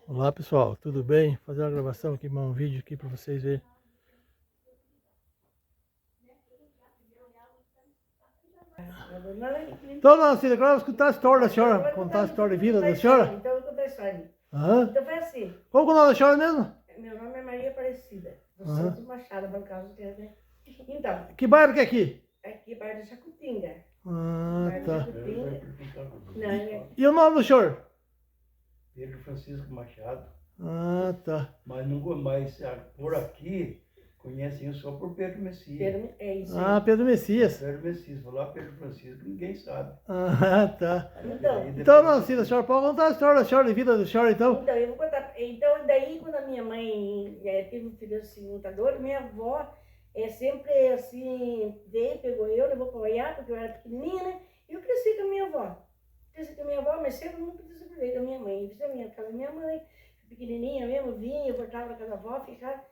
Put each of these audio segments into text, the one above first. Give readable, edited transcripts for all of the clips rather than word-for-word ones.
Olá pessoal, tudo bem? Vou fazer uma gravação aqui, um vídeo aqui para vocês verem. Então, dona Cida, agora eu vou escutar a história da senhora, contar a história de vida da senhora. Então eu vou contar a história. Aham. Então foi assim. Qual que é o nome da senhora mesmo? Meu nome é Maria Aparecida, do Santos Machado, bancado de né? Então, Que bairro que é aqui? aqui é bairro de Jacutinga. Ah, Bairro tá. de Jacutinga. Não, é... E o nome do senhor? Pedro Francisco Machado. Ah, tá. Mas não mais por aqui conhecem só por Pedro Messias. Pedro, é isso aí. Ah, Pedro Messias. Pedro Messias, vou lá Pedro Francisco, ninguém sabe. Ah, tá. Então, Então, dona Cida, a senhora pode contar a história da senhora, de vida da senhora, então? então, eu vou contar. Então, daí, quando a minha mãe teve um filho assim, lutador, minha avó sempre assim, veio, pegou eu, levou para olhar, porque eu era pequenininha, né? E eu cresci com a minha avó. Cresci com a minha avó, mas sempre nunca desagrudei da minha mãe. Eu fiz a minha casa da minha mãe, pequenininha mesmo, vinha, eu voltava na casa da avó, ficava.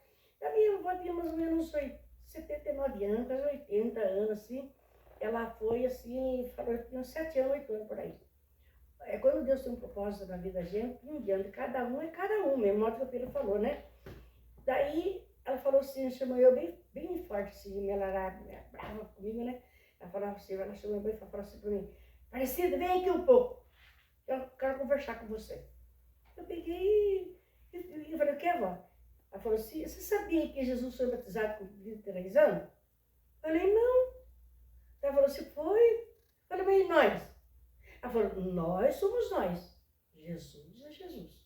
A minha avó tinha mais ou menos 79 anos, quase 80 anos, assim. Ela foi assim, falou, tinha uns 7 anos, 8 anos por aí. É quando Deus tem um propósito na vida da gente, um diante, cada um é cada um, mesmo modo que o Pedro falou, né? Daí ela falou assim, chamou eu bem forte, assim, ela era brava comigo, né? Ela falava assim, ela chamou eu e falou assim pra mim, Aparecida, vem aqui um pouco, eu quero conversar com você. Eu peguei e falei, o que, avó? Ela falou assim, você sabia que Jesus foi batizado com 23 anos? Eu falei, não. Ela falou assim, foi? Eu falei, mas e nós? Ela falou, nós somos nós. Jesus é Jesus.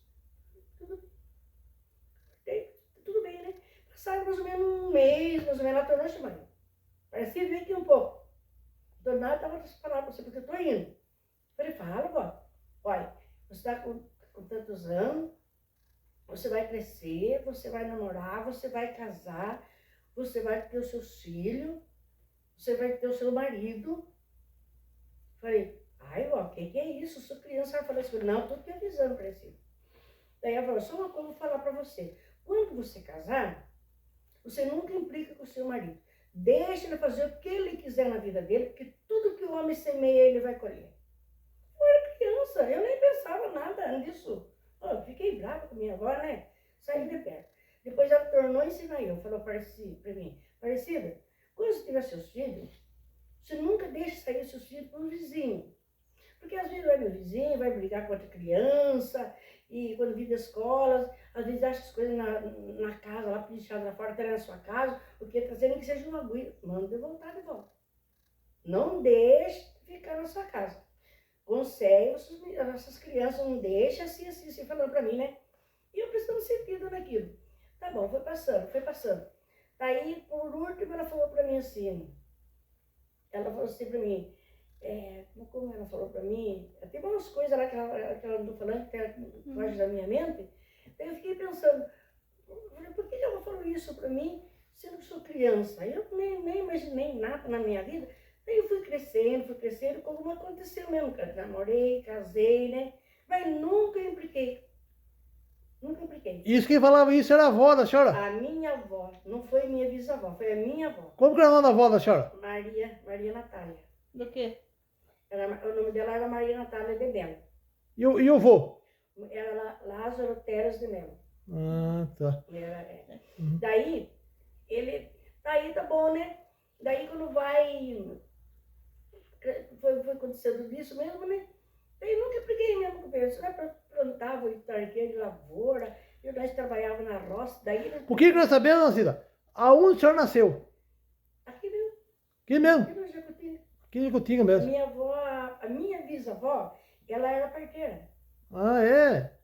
Tudo bem, né? Passaram mais ou menos um mês, mais ou menos, ela tornou chamando. Parecia vir aqui um pouco. Do nada, eu estava falando para você, porque eu estou indo. Eu falei, fala, vó. Olha, você está com tantos anos, você vai crescer, você vai namorar, você vai casar, você vai ter os seus filhos, você vai ter o seu marido. Falei, ai, ó, o que é isso? Eu sou criança. Ela falou assim, não, estou te avisando para esse. Daí ela falou, só uma coisa eu vou falar para você. Quando você casar, você nunca implica com o seu marido. Deixa ele fazer o que ele quiser na vida dele, porque tudo que o homem semeia, ele vai colher. Eu era criança, eu nem pensava nada nisso. Eu fiquei brava com minha avó, né? Saí de perto. Depois ela tornou e ensinou eu. Falou para mim, Aparecida, quando você tiver seus filhos, você nunca deixe sair seus filhos para o vizinho. Porque às vezes vai no vizinho, vai brigar com outra criança, e quando vir da escola, às vezes acha as coisas na casa, lá deixadas lá fora, até na sua casa, porque trazendo que seja uma aguinha, manda voltar de volta. Não deixe ficar na sua casa. Consegue, essas crianças não deixam assim, falando pra mim, né? E eu prestando sentido naquilo. Tá bom, foi passando. Daí, por último, ela falou pra mim assim, como ela falou pra mim, tem umas coisas lá que ela não falando, que foge da minha mente. Daí eu fiquei pensando, por que ela falou isso pra mim, sendo que sou criança? Eu nem imaginei nada na minha vida. Daí eu fui crescendo, como aconteceu mesmo, cara. Namorei, casei, né? Mas nunca impliquei. Isso quem falava isso era a avó da senhora? A minha avó, não foi minha bisavó, foi a minha avó. Como que era o nome da avó da senhora? Maria Natália. Do quê? O nome dela era Maria Natália de Mello. E o vô? Era Lázaro Teres de Mello. Ah, tá. Daí, tá bom, né? Daí quando foi acontecendo isso mesmo, né? Daí eu nunca briguei mesmo com ele. Nós plantava targueira de lavoura, nós trabalhávamos na roça, daí... O que eu queria saber, dona Cida? Aonde a senhora nasceu? Aqui mesmo. Aqui mesmo? Aqui no Jacutinga. Aqui em Jacutinga mesmo. A minha bisavó, ela era parteira. Ah, é?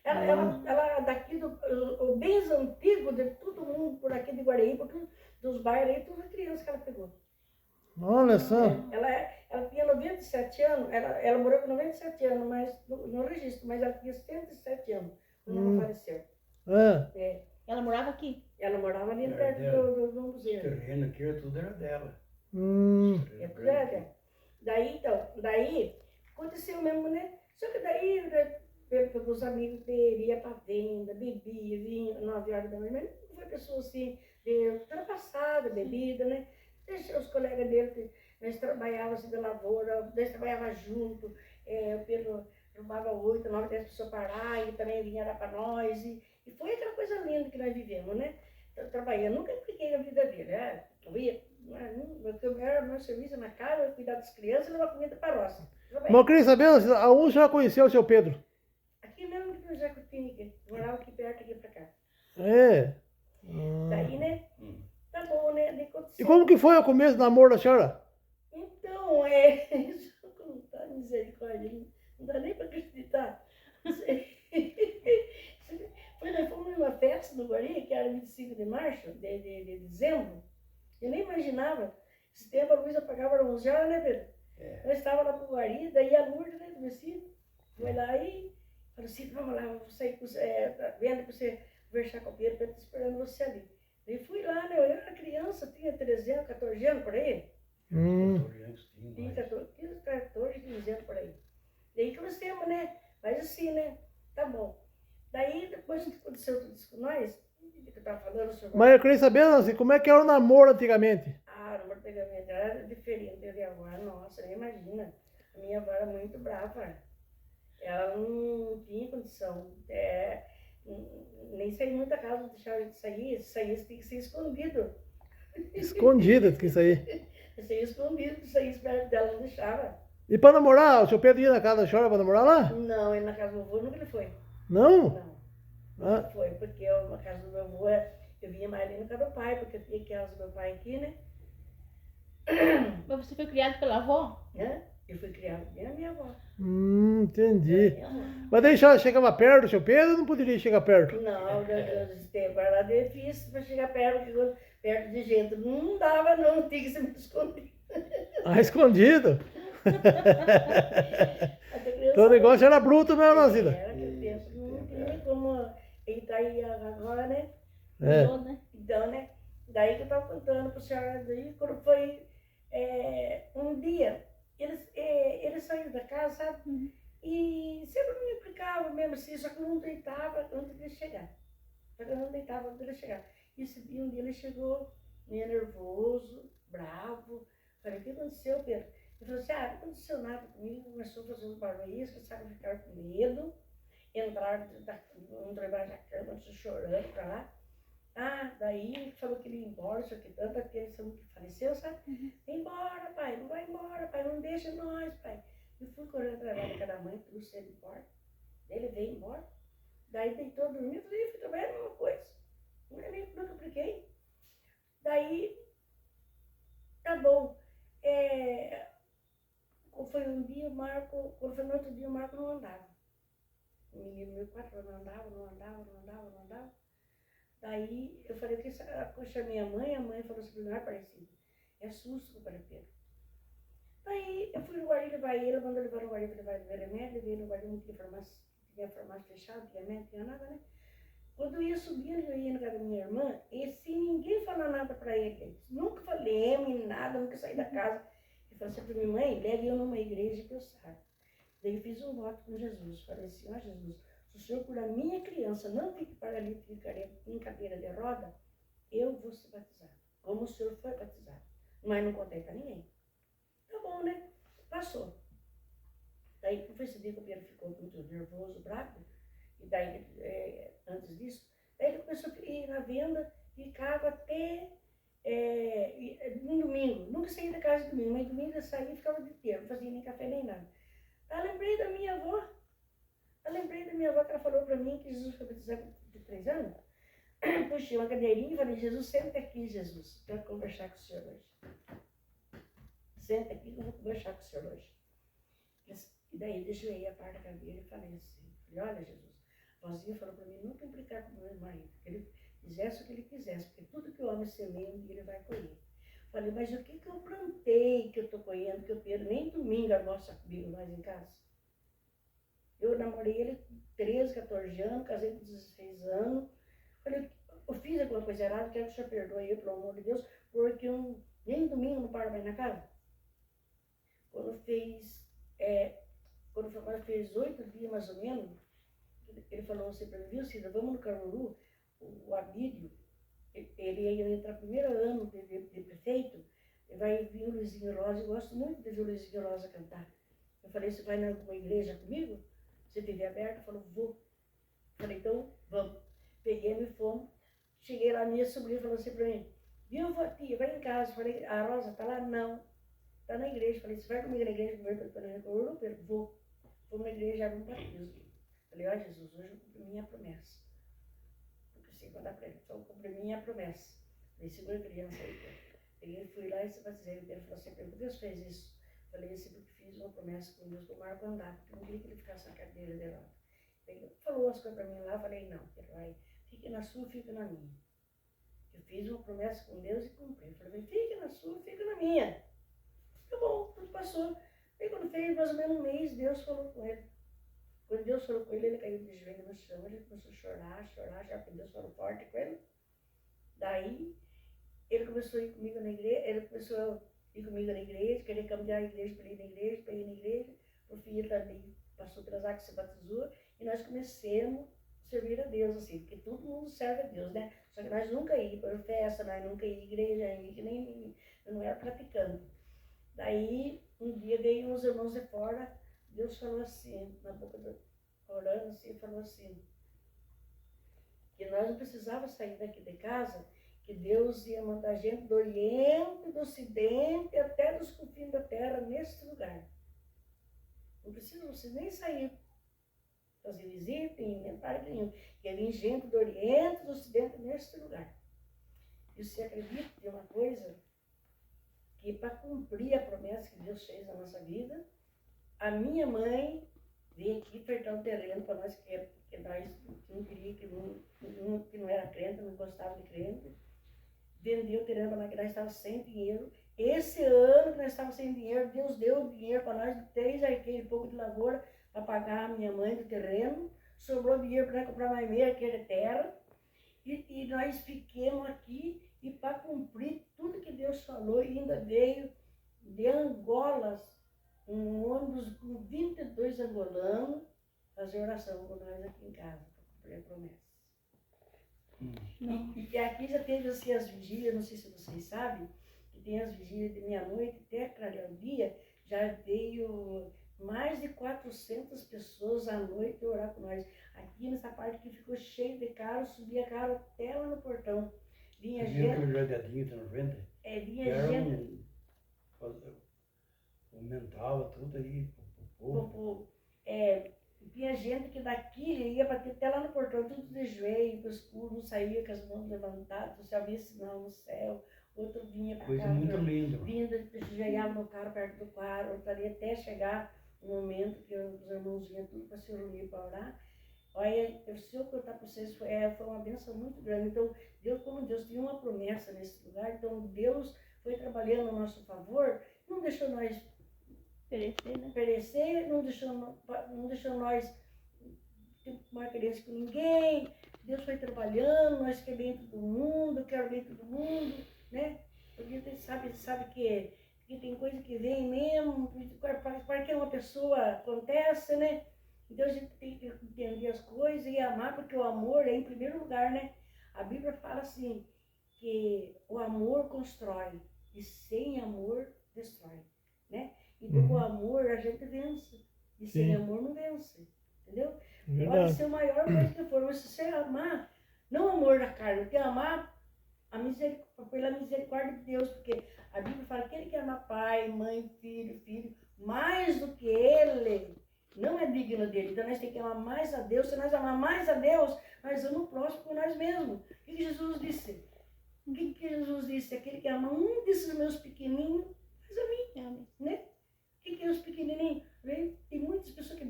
Ela daqui, o bem antigo de todo mundo por aqui de Guareíba, dos bairros aí, toda criança que ela pegou. Olha só. Ela tinha 97 anos, ela morou com 97 anos, mas no registro, mas ela tinha 107 anos quando ela faleceu. Ela morava aqui? Ela morava ali perto do museu. O terreno aqui, tudo era dela. Tudo era dela. Daí, aconteceu mesmo, né? Só que daí, pelos os amigos dele, ia pra venda, bebia, vinha 9 horas da manhã, mas não foi pessoa assim, ultrapassada, bebida, né? Deixa os colegas dele, nós trabalhávamos assim da lavoura, nós trabalhávamos junto, chamava 8, 9, 10 pessoas parar, e também vinha era para nós. E foi aquela coisa linda que nós vivemos, né? Trabalhando, nunca impliquei na vida dele. Eu ia, meu serviço na casa, eu cuidar das crianças e levar comida para a roça. Mas eu queria saber, aonde já conheceu o seu Pedro? Aqui mesmo no Jacutini, morava aqui perto, aqui para cá. É. Daí, né? Tá bom, né? Daí E aconteceu. como que foi o começo do namoro da senhora? Então, deixa eu contar, misericórdia, não dá nem para acreditar. Nós fomos numa festa no Guari, que era 25 de março, de dezembro. Eu nem imaginava. Esse tempo a luz apagava às 11 horas, né, Pedro? Nós estávamos lá pro Guari, daí a Lourdes, né, do vestido, foi lá e falou assim, vamos lá, vou sair com você, vendo para você conversar com o Pedro, Pedro tá esperando você ali. Daí fui lá, né, eu era criança, tinha 13 anos, 14 anos por aí. 15, 14, 15 anos por aí. Daí que nós temos, né? Mas assim, né? Tá bom. Daí, depois que aconteceu tudo isso com nós, que eu tava falando sobre... Mas eu queria saber, Nancy, como é que era o namoro antigamente? Ah, no antigamente era diferente de agora, nossa, nem imagina. A minha avó era muito brava. Ela não tinha condição. Nem sair muito da casa, deixava a gente sair. Se saísse, tinha que ser escondido. Escondida, que isso aí. Saía escondido, se saísse perto dela, não deixava. E pra namorar, o seu Pedro ia na casa da senhora pra namorar lá? Não, ele na casa do meu avô nunca ele foi. Não? Não. Ah. Não foi, porque eu, na casa do meu avô, eu vinha mais ali na casa do pai, porque eu tinha que casa do meu pai aqui, né? Mas você foi criado pela avó? Eu fui criada pela minha avó. Entendi. Minha avó. Mas daí a senhora chegava perto do seu Pedro ou não poderia chegar perto? Não, desse tempo era difícil para chegar perto de gente. Não dava, não, tinha que se me esconder. Ah, escondido? Até criança. Então o negócio era bruto mesmo, Nazida. Era aquele tempo, não tinha como. E daí agora, né? Mudou, né? Então, né? Daí que eu tava contando para a senhora, daí quando foi um dia, eles saíram da casa, sabe? E sempre me implicava mesmo assim, só que eu não deitava antes de ele chegar. Só que eu não deitava antes de ele chegar. E esse dia, um dia ele chegou, meio nervoso, bravo. Falei, o que aconteceu, Pedro? Ele falou assim, não aconteceu nada comigo, começou a fazer uns barulhos, começaram a ficar com medo, entraram debaixo da cama, chorando pra lá. Daí falou que ele ia embora, só que tanto aquele que faleceu, sabe? Vem embora, pai, não vai embora, pai, não deixa nós, pai. Eu fui correndo atrás da casa da mãe, trouxe ele embora. Ele veio embora. Daí deitou, dormiu, e fui trabalhar a mesma coisa. Nunca apliquei. Daí, tá bom. Foi um dia, o Marco, quando foi no outro dia, o Marco não andava. O menino meu 4 anos não andava. Daí eu falei, eu chamei a mãe falou assim, não é parecido. É susto que eu falei, Pedro. Daí eu fui no Guardi levar ele, mandou levar no Guardi para levar ele remédio, levei no Guardi, não tinha farmácia fechada, não tinha remédio, não tinha nada, né? Quando eu ia subindo, eu ia na casa da minha irmã, e sem ninguém falar nada para ele, nunca falei nada, nunca saí da casa. Eu falei assim para minha mãe, leve eu numa igreja que eu saio. Daí eu fiz um voto com Jesus, falei assim, Jesus, se o Senhor por a minha criança não fique paralítico em cadeira de roda, eu vou ser batizado, como o Senhor foi batizado. Mas não contei para ninguém. Tá bom, né? Passou. Daí, foi esse dia que o Pedro ficou muito nervoso, bravo. E daí, antes disso, daí ele começou a ir na venda, ficava até no domingo. Nunca saía da casa de domingo, mas domingo eu saía e ficava o dia inteiro, não fazia nem café nem nada. Eu lembrei da minha avó. Que ela falou para mim que Jesus foi batizado de 3 anos. Puxei uma cadeirinha e falei, Jesus, senta aqui, Jesus. Quero conversar com o senhor hoje. Senta aqui que eu vou conversar com o senhor hoje. E daí deixei aí a parte da cadeira e falei assim, olha Jesus, a vozinha falou para mim nunca implicar com o meu marido, que ele fizesse o que ele quisesse, porque tudo que o homem semeia, um dia ele vai colher. Falei, mas o que eu plantei que eu estou colhendo, que eu perco nem domingo almoça comigo mais em casa? Eu namorei ele 13, 14 anos, casei com 16 anos. Falei, eu fiz alguma coisa errada, quero que o senhor perdoe eu, pelo amor de Deus, porque eu nem domingo não paro mais na casa. Quando fez 8 dias mais ou menos, ele falou assim para mim, viu Cida, vamos no Caruru, o Abílio, ele ia entrar primeiro ano de prefeito, vai vir o Luizinho Rosa, eu gosto muito de ver o Luizinho Rosa cantar. Eu falei, você vai em alguma igreja comigo? CTV aberta, falou, vou. Falei, então, vamos. Peguei e fomos. Cheguei lá, minha sobrinha falou assim pra mim, viu, tia, vai em casa. Falei, a Rosa tá lá? Não. Tá na igreja. Falei, você vai comigo na igreja primeiro para o Pedro? Vou. Fomos na igreja, já não batismo. Falei, ó Jesus, hoje eu cumpri minha promessa. Porque sei quando para ele, então eu cumpri minha promessa. Falei, segura a criança aí. Peguei, fui lá e se batizei. Ele falou assim, por que Deus fez isso? Falei, assim, porque fiz uma promessa com Deus, com o Marco andar, porque eu não queria que ele ficasse na cadeira de lado. Ele falou as coisas para mim lá, falei, não, ele vai, fique na sua, fica na minha. Eu fiz uma promessa com Deus e cumpri. Falei, fica na sua, fica na minha. Tá bom, tudo passou. Aí quando fez mais ou menos um mês, Deus falou com ele. Quando Deus falou com ele, ele caiu de joelho no chão, ele começou a chorar, já que Deus falou forte com ele. Daí, ele começou a ir comigo na igreja, querer cambiar a igreja para ir na igreja, o filho também passou pelas águas, se batizou, e nós começamos a servir a Deus, assim, porque todo mundo serve a Deus, né? Só que nós nunca íamos para festa, nós nunca íamos à igreja, nem eu não era praticante. Daí, um dia veio uns irmãos de fora, Deus falou assim, na boca do orando assim, falou assim, que nós não precisávamos sair daqui de casa, que Deus ia mandar gente do Oriente, do Ocidente, até dos confins da terra, nesse lugar. Não precisa vocês nem sair, fazer visita, inventário nenhum. Ia vir gente do Oriente, do Ocidente, nesse lugar. E você acredita que é uma coisa, que para cumprir a promessa que Deus fez na nossa vida, a minha mãe veio aqui ofertar um terreno para nós, que nós não queríamos, que não era crente, não gostava de crente. Vendeu o terreno para nós, que nós estávamos sem dinheiro. Esse ano que nós estávamos sem dinheiro, Deus deu dinheiro para nós, 3 arqueiros e pouco de lavoura, para pagar a minha mãe do terreno. Sobrou dinheiro para comprar mais meia arqueira de terra. E nós ficamos aqui, e para cumprir tudo que Deus falou, ainda veio de Angola, um ônibus com 22 angolanos, fazer oração com nós aqui em casa, para cumprir a promessa. E aqui já teve assim as vigílias, não sei se vocês sabem, que tem as vigílias de meia-noite até clarear o dia, já veio mais de 400 pessoas à noite orar com nós. Aqui nessa parte que ficou cheio de carro, subia carro até lá no portão. Vinha Você viu gente. aquele jardadinho tá no frente? Vinha gente. Aumentava tudo aí. Vinha gente que daqui ia bater até lá no portão, tudo de joelho, escuro, não saía com as mãos levantadas, você havia sinal no céu, outro vinha para cá. Coisa muito linda. Vinha, ajoelhava no carro, perto do quarto, outro ali até chegar o momento que os irmãos vinham tudo para se reunir para orar. Olha, se eu contar para vocês, foi uma bênção muito grande. Então, como Deus tinha uma promessa nesse lugar, então Deus foi trabalhando a nosso favor, não deixou nós perecer, não deixou nós ter uma querência com ninguém. Deus foi trabalhando, nós queremos bem todo mundo, quero bem todo mundo, né? Porque a gente sabe que tem coisa que vem mesmo, para que uma pessoa acontece, né? Então a gente tem que entender as coisas e amar, porque o amor é em primeiro lugar, né? A Bíblia fala assim, que o amor constrói e sem amor destrói, né? Então com o amor a gente vence e sem amor não vence, entendeu? Verdade. Pode ser o maior coisa que for, mas se você amar, não o amor da carne, tem que amar pela misericórdia de Deus, porque a Bíblia fala que aquele que ama pai, mãe, filho, mais do que ele, não é digno dele. Então nós temos que amar mais a Deus. Se nós amar mais a Deus, nós vamos o próximo por nós mesmos. O que Jesus disse? O que Jesus disse? Aquele que ama um desses meus pequenininhos, faz a mim, né? O que é os pequenininhos? Tem muitas pessoas que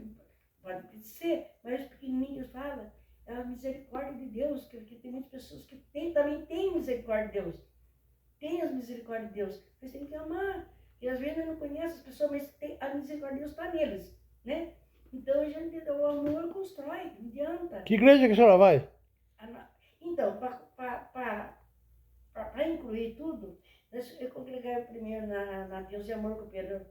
podem ser, mas os pequenininhos falam, é a misericórdia de Deus, porque tem muitas pessoas que também têm misericórdia de Deus. Tem as misericórdias de Deus. Mas tem que amar. E às vezes eu não conheço as pessoas, mas a misericórdia de Deus está neles, né? Então o amor constrói, não adianta. Que igreja que a senhora vai? Então, para incluir tudo, eu congreguei primeiro na Deus e Amor, que o Pedro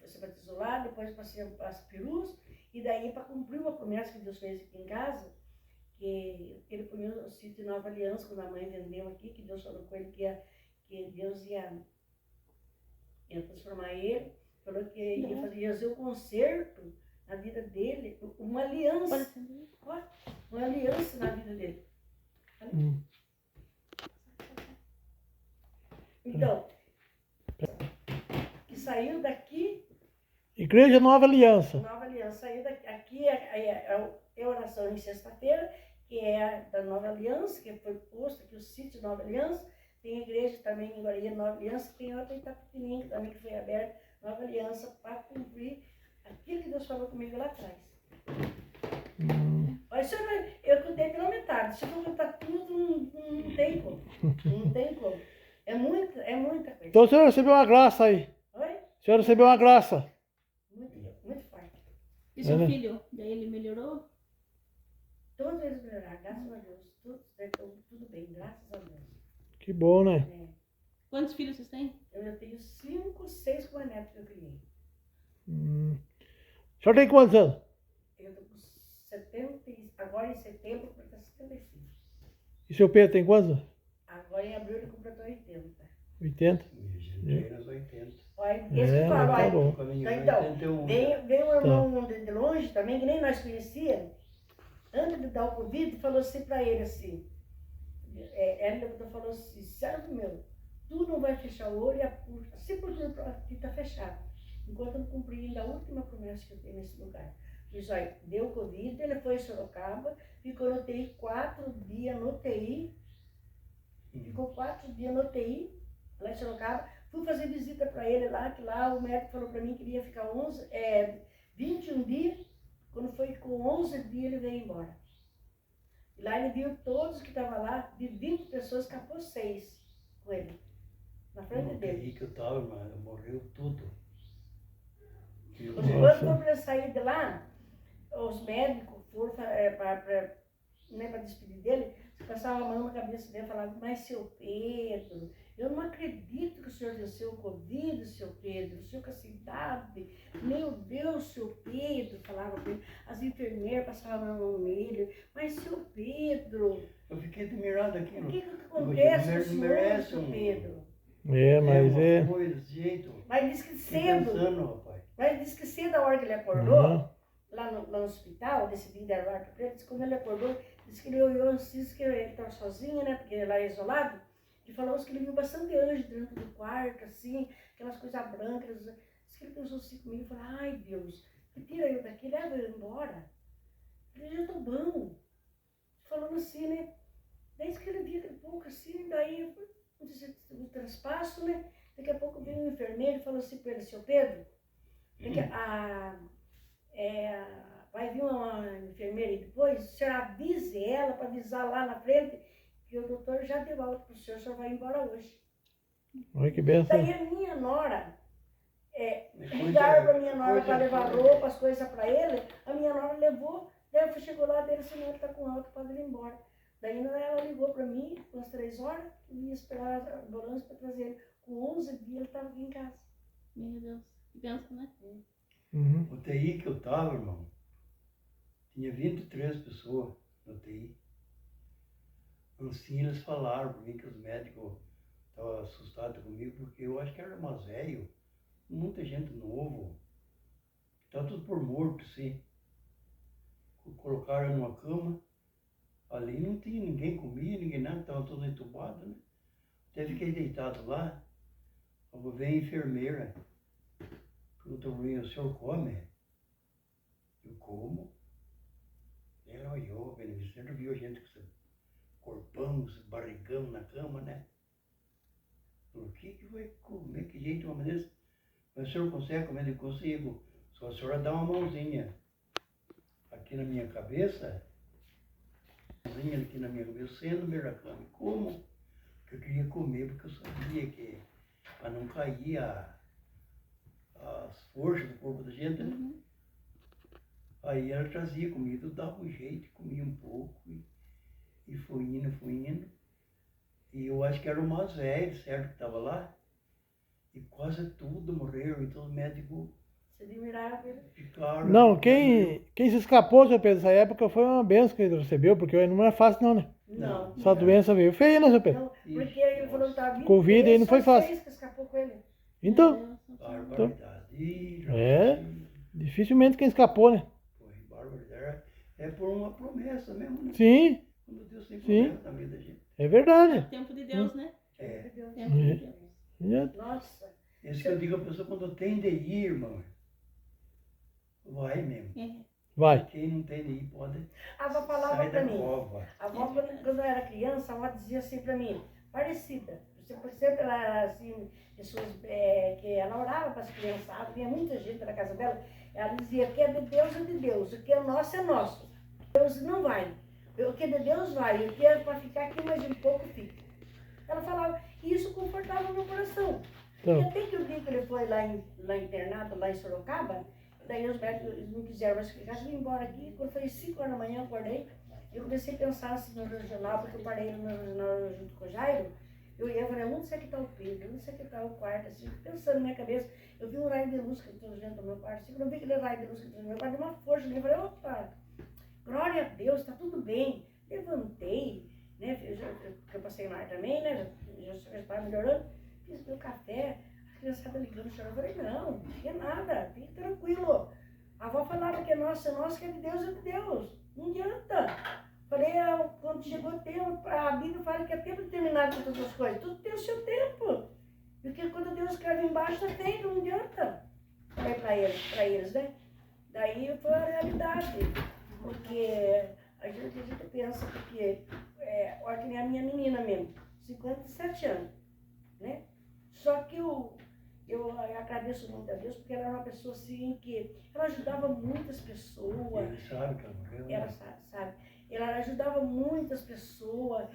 se batizou lá, depois passei para as Perus, e daí para cumprir uma promessa que Deus fez aqui em casa, que ele punha o sítio de Nova Aliança, quando a mãe vendeu aqui, que Deus falou com ele que Deus ia transformar ele, falou que ia fazer o concerto na vida dele, uma aliança. Pode acender. Ó, uma aliança na vida dele. Hum. Então, que saiu daqui, Igreja Nova Aliança. Nova Aliança, saiu daqui, aqui é oração em sexta-feira, que é da Nova Aliança, que foi posto aqui o sítio Nova Aliança, tem igreja também em Guarani, Nova Aliança, tem outra em Itapetininga também que foi aberta, Nova Aliança, para cumprir aquilo que Deus falou comigo lá atrás. Olha, se eu contei pela metade, se eu contar tudo, não tem como. Não tem como. É muita coisa. Então o senhor recebeu uma graça aí. Oi? O senhor recebeu uma graça. Muito forte. E seu É, né? filho? Daí ele melhorou? Todos eles melhoraram, graças a Deus. Tudo bem, graças a Deus. Que bom, né? É. Quantos filhos vocês têm? Eu tenho 5, 6 com a neta que eu criei. O senhor tem quantos anos? Eu tô com 70, agora em setembro completar 75. E seu Pedro tem quantos? Agora em abril ele completou 80. 80? E a gente veio nos 80. Olha, esse que fala, tá olha, bom. Caminhou em então, 81. veio um irmão de longe também, que nem nós conhecíamos, antes de dar o Covid, falou assim pra ele assim, ele falou assim, servo meu, tu não vai fechar o olho, assim por tudo aqui está fechado, enquanto eu não cumprir ainda a última promessa que eu tenho nesse lugar. Diz, olha, deu Covid, ele foi em Sorocaba, ficou no TI 4 dias no TI, ficou 4 dias no TI, lá em Sorocaba, fui fazer visita para ele lá, que lá o médico falou para mim que ele ia ficar 21 dias, quando foi com 11 dias ele veio embora. E lá ele viu todos que estavam lá, de 20 pessoas, escapou 6 com ele, na frente No dele. TI que eu tava, mano, morreu tudo. E Quando foi para sair de lá, os médicos foram para despedir dele, passavam a mão na cabeça dele e falavam, mas seu Pedro, eu não acredito que o senhor venceu o Covid, seu Pedro, o senhor com a cidade, meu Deus, seu Pedro, falava com ele, as enfermeiras passavam a mão nele, mas seu Pedro, eu fiquei admirado aqui. o que acontece com o Não senhor, merece seu Pedro? Mas uma coisa desse jeito. Mas diz que Fiquei cedo, pensando, rapaz. mas diz que cedo a hora que ele acordou, Uhum. lá no hospital, desse dia da Arco Preto, disse que quando ele acordou, disse que ele olhou assim, disse que ele estava sozinho, né, porque lá é isolado, e falou que ele viu bastante anjo dentro do quarto, assim, aquelas coisas brancas, disse que ele pensou assim comigo, falou, ai Deus, tira eu daqui, leva eu embora, eu já estou bom, falando assim, né, daí disse que ele via aquele pouco assim, daí, não sei se o traspasso, né, daqui a pouco veio um enfermeiro e falou assim para ele, seu Pedro, vai vir uma enfermeira e depois, o senhor avise ela para avisar lá na frente que o doutor já deu alta para o senhor vai embora hoje. Olha que benção. Daí a minha nora, ligaram para a minha nora para levar roupa, as coisas para ele, a minha nora levou, daí chegou lá dele, assim, ele está com alta para ir embora. Daí ela ligou para mim, umas 3 horas, eu ia esperar a ambulância para trazer ele. Com 11 dias ele estava aqui em casa. Meu Deus. Que benção, né? Uhum. O TI que eu tava, irmão, tinha 23 pessoas no TI. Assim eles falaram para mim que os médicos estavam assustados comigo, porque eu acho que era mais velho, muita gente novo, estava tudo por morto, sim. Colocaram numa cama, ali não tinha ninguém comia, ninguém nada, estava tudo entubado, né? Até fiquei deitado lá, eu veio a enfermeira, perguntou para mim, o senhor come? Eu como. Ela olhou, Beneficente, viu a gente com esse corpão, esse barrigão na cama, né? Falou, o que vai comer? Que jeito, uma maneira? Mas o senhor consegue comer? Eu consigo. Só a senhora dá uma mãozinha aqui na minha cabeça, mãozinha aqui na minha cabeça, eu sento no meio da cama. Como? Porque eu queria comer, porque eu sabia que para não cair as forças do corpo da gente, né? Uhum. Aí ela trazia comida, eu dava um jeito, comia um pouco e fui indo. E eu acho que era o mais velho, certo, que estava lá. E quase tudo morreu, então os médicos Se admirava ele. ficaram... Não, quem se escapou, seu Pedro, nessa época foi uma benção que ele recebeu, porque não é fácil não, né? Não. Essa doença veio feia, né, seu Pedro? Não, porque ele falou que estava vindo. Covid aí não foi fácil. Que escapou com ele. Então, Meu Deus. Barbaridade. É. Dificilmente quem escapou, né? Foi, Bárbara, é por uma promessa mesmo, né? Sim, Quando Deus tem Sim. promessa na vida da gente. é É verdade. o tempo de Deus, né? É. Meu Deus. Tempo de Deus. Nossa. Isso que eu digo à pessoa, quando tem de ir, irmão, vai mesmo. É. Vai. Quem não tem de ir pode A avó falava sair pra da mim. cova. A avó, quando eu era criança, a avó dizia assim pra mim, parecida. Por sempre ela, assim, pessoas que ela orava para as criançadas, vinha muita gente na casa dela, ela dizia, o que é de Deus é de Deus, o que é nosso é nosso. Deus não vai. O que é de Deus vai, o que é para ficar aqui mais um pouco fica. Ela falava, e isso confortava o meu coração. E Então, até que o dia que ele foi lá internado, lá em Sorocaba, daí os médicos não quiseram mais ficar, eu vim embora aqui, quando foi 5 horas da manhã, eu acordei, eu comecei a pensar assim no regional, porque eu parei no regional junto com o Jairo, eu ia e falei, onde será que está o Pedro, onde será que está o quarto, assim, pensando na minha cabeça, eu vi um raio de luz que entrou dentro do meu quarto, assim, quando eu vi aquele raio de luz que entrou no meu quarto, deu uma força, eu falei, opa, glória a Deus, está tudo bem, levantei, né, porque eu passei no ar também, né, já estava melhorando, fiz meu café, a criançada ligando, chorando, eu falei, não é nada, fique tranquilo. A avó falava que é nosso, que é de Deus, não adianta. Falei, quando chegou o tempo, a Bíblia fala que é tempo determinado para todas as coisas, tudo tem o seu tempo. Porque quando Deus escreve embaixo, está feito, não adianta. Falei para eles, né? Daí foi a realidade, porque a gente pensa, porque, olha que nem a minha menina mesmo, 57 anos, né? Só que eu agradeço muito a Deus, porque ela era uma pessoa assim que ela ajudava muitas pessoas. Ele sabe que ela morreu, né? Ela sabe, ela ajudava muitas pessoas,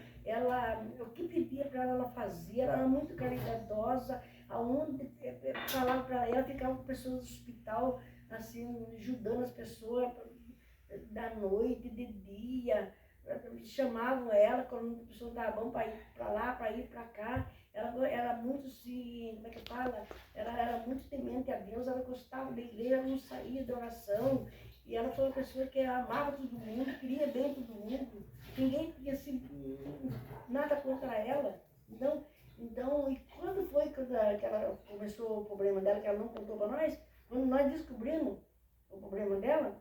o que pedia para ela, ela fazia, ela era muito caridosa, aonde falava para ela, ficava com pessoas no hospital, assim, ajudando as pessoas da noite, de dia, chamavam ela quando a pessoa estava bom para ir para lá, para ir para cá. Ela era muito, assim, como é que fala? Ela era muito temente a Deus, ela gostava da igreja, ela não saía da oração. E ela foi uma pessoa que amava todo mundo, queria bem todo mundo. Ninguém tinha assim, nada contra ela. Então, e quando foi que ela começou o problema dela, que ela não contou para nós, quando nós descobrimos o problema dela,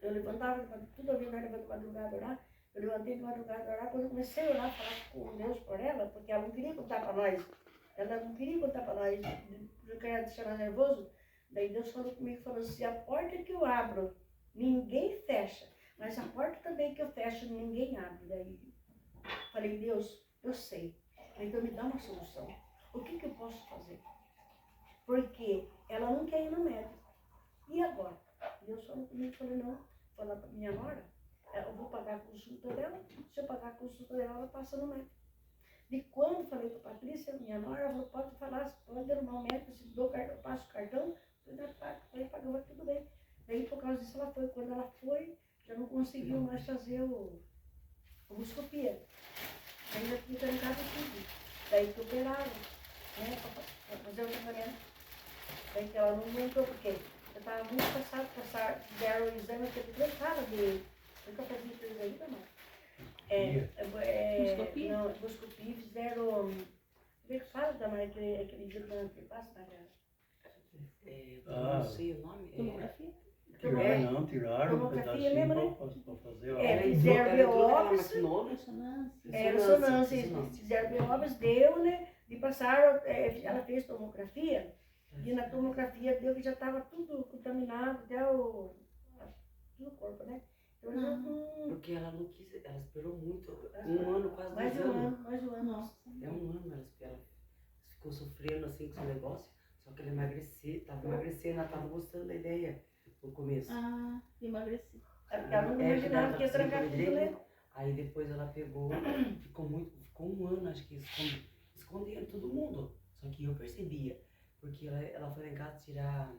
eu levantava, toda vez nós levantamos de madrugada orar, eu levantei de madrugada orar, quando eu comecei a orar, falar com Deus por ela, porque ela não queria contar para nós, eu queria deixar ela nervoso. Daí Deus falou comigo, falou assim, a porta que eu abro, ninguém fecha, mas a porta também que eu fecho, ninguém abre. Daí falei, Deus, eu sei, então me dá uma solução. O que eu posso fazer? Porque ela não quer ir no médico. E agora? Deus falou comigo, falei, não, falar para minha nora, eu vou pagar a consulta dela, se eu pagar a consulta dela, ela passa no médico. De quando falei para a Patrícia, minha nora, ela falou, pode falar, pode derrubar o médico, se dou cartão, eu passo o cartão, falei, pagou, vai tudo bem. Daí por causa disso ela foi, quando ela foi, já não conseguiu mais fazer a endoscopia. Aí já tinha trancado tudo. Daí que operaram, né, para fazer o tratamento. Daí que ela não aguentou, porque eu estava muito cansada, fizeram o exame, eu tive trancada de... Eu nunca fazia isso ainda, não. Endoscopia? Não, endoscopia, fizeram... Como é que fala, Tamara, aquele exame que passa na cara? Não sei o nome. Tomografia? Tiraram um Tomografia pedacinho mesmo, né? para fazer a... Fizeram biópsia, Ressonância. fizeram biópsia, deu, né? E passaram, ela fez tomografia, e na tomografia deu que já estava tudo contaminado, até tudo o corpo, né? Então, Porque ela não quis, ela esperou muito, um ano, quase mais 2 de um anos. ano, mais de um ano. Nossa. É um ano, ela ficou sofrendo assim com esse negócio, só que ela estava emagrecendo, ela estava gostando da ideia no começo. Ah, emagreci. Ela não imaginava que ia trancar tudo, né? Aí depois ela pegou, ficou um ano, acho que escondendo todo mundo. Só que eu percebia, porque ela foi lá em casa tirar,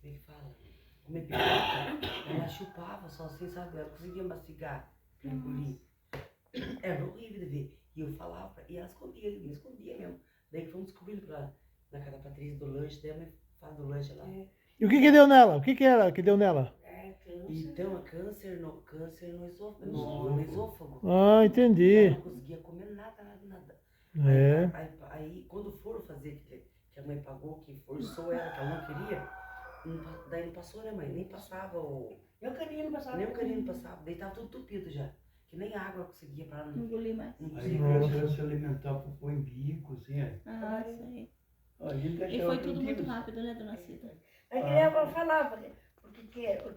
como é que fala? Comer pipoca, ela chupava só assim, sabe? Ela conseguia mastigar pra engolir. Era horrível de ver. E eu falava, e ela me escondia mesmo. Daí que fomos descobrindo na casa da Patrícia do lanche, daí a mãe fala do lanche lá. E o que deu nela? O que era que deu nela? Então, câncer no esôfago. Ah, entendi. Ela não conseguia comer nada. É. Aí quando foram fazer, que a mãe pagou, que forçou ela, que ela não queria, Daí não passou, né, mãe? Nem passava o. Eu queria não passar. Nem o canino passava. Daí tava tudo tupido já. Que nem água conseguia parar. Não engoli mais. Não Aí conseguia. começou a se alimentar por pôr em bico, assim, aí. Ah, isso aí. Aí E deixava foi tudo tudo muito isso. rápido, né, dona Cida? Aí que ela falava, o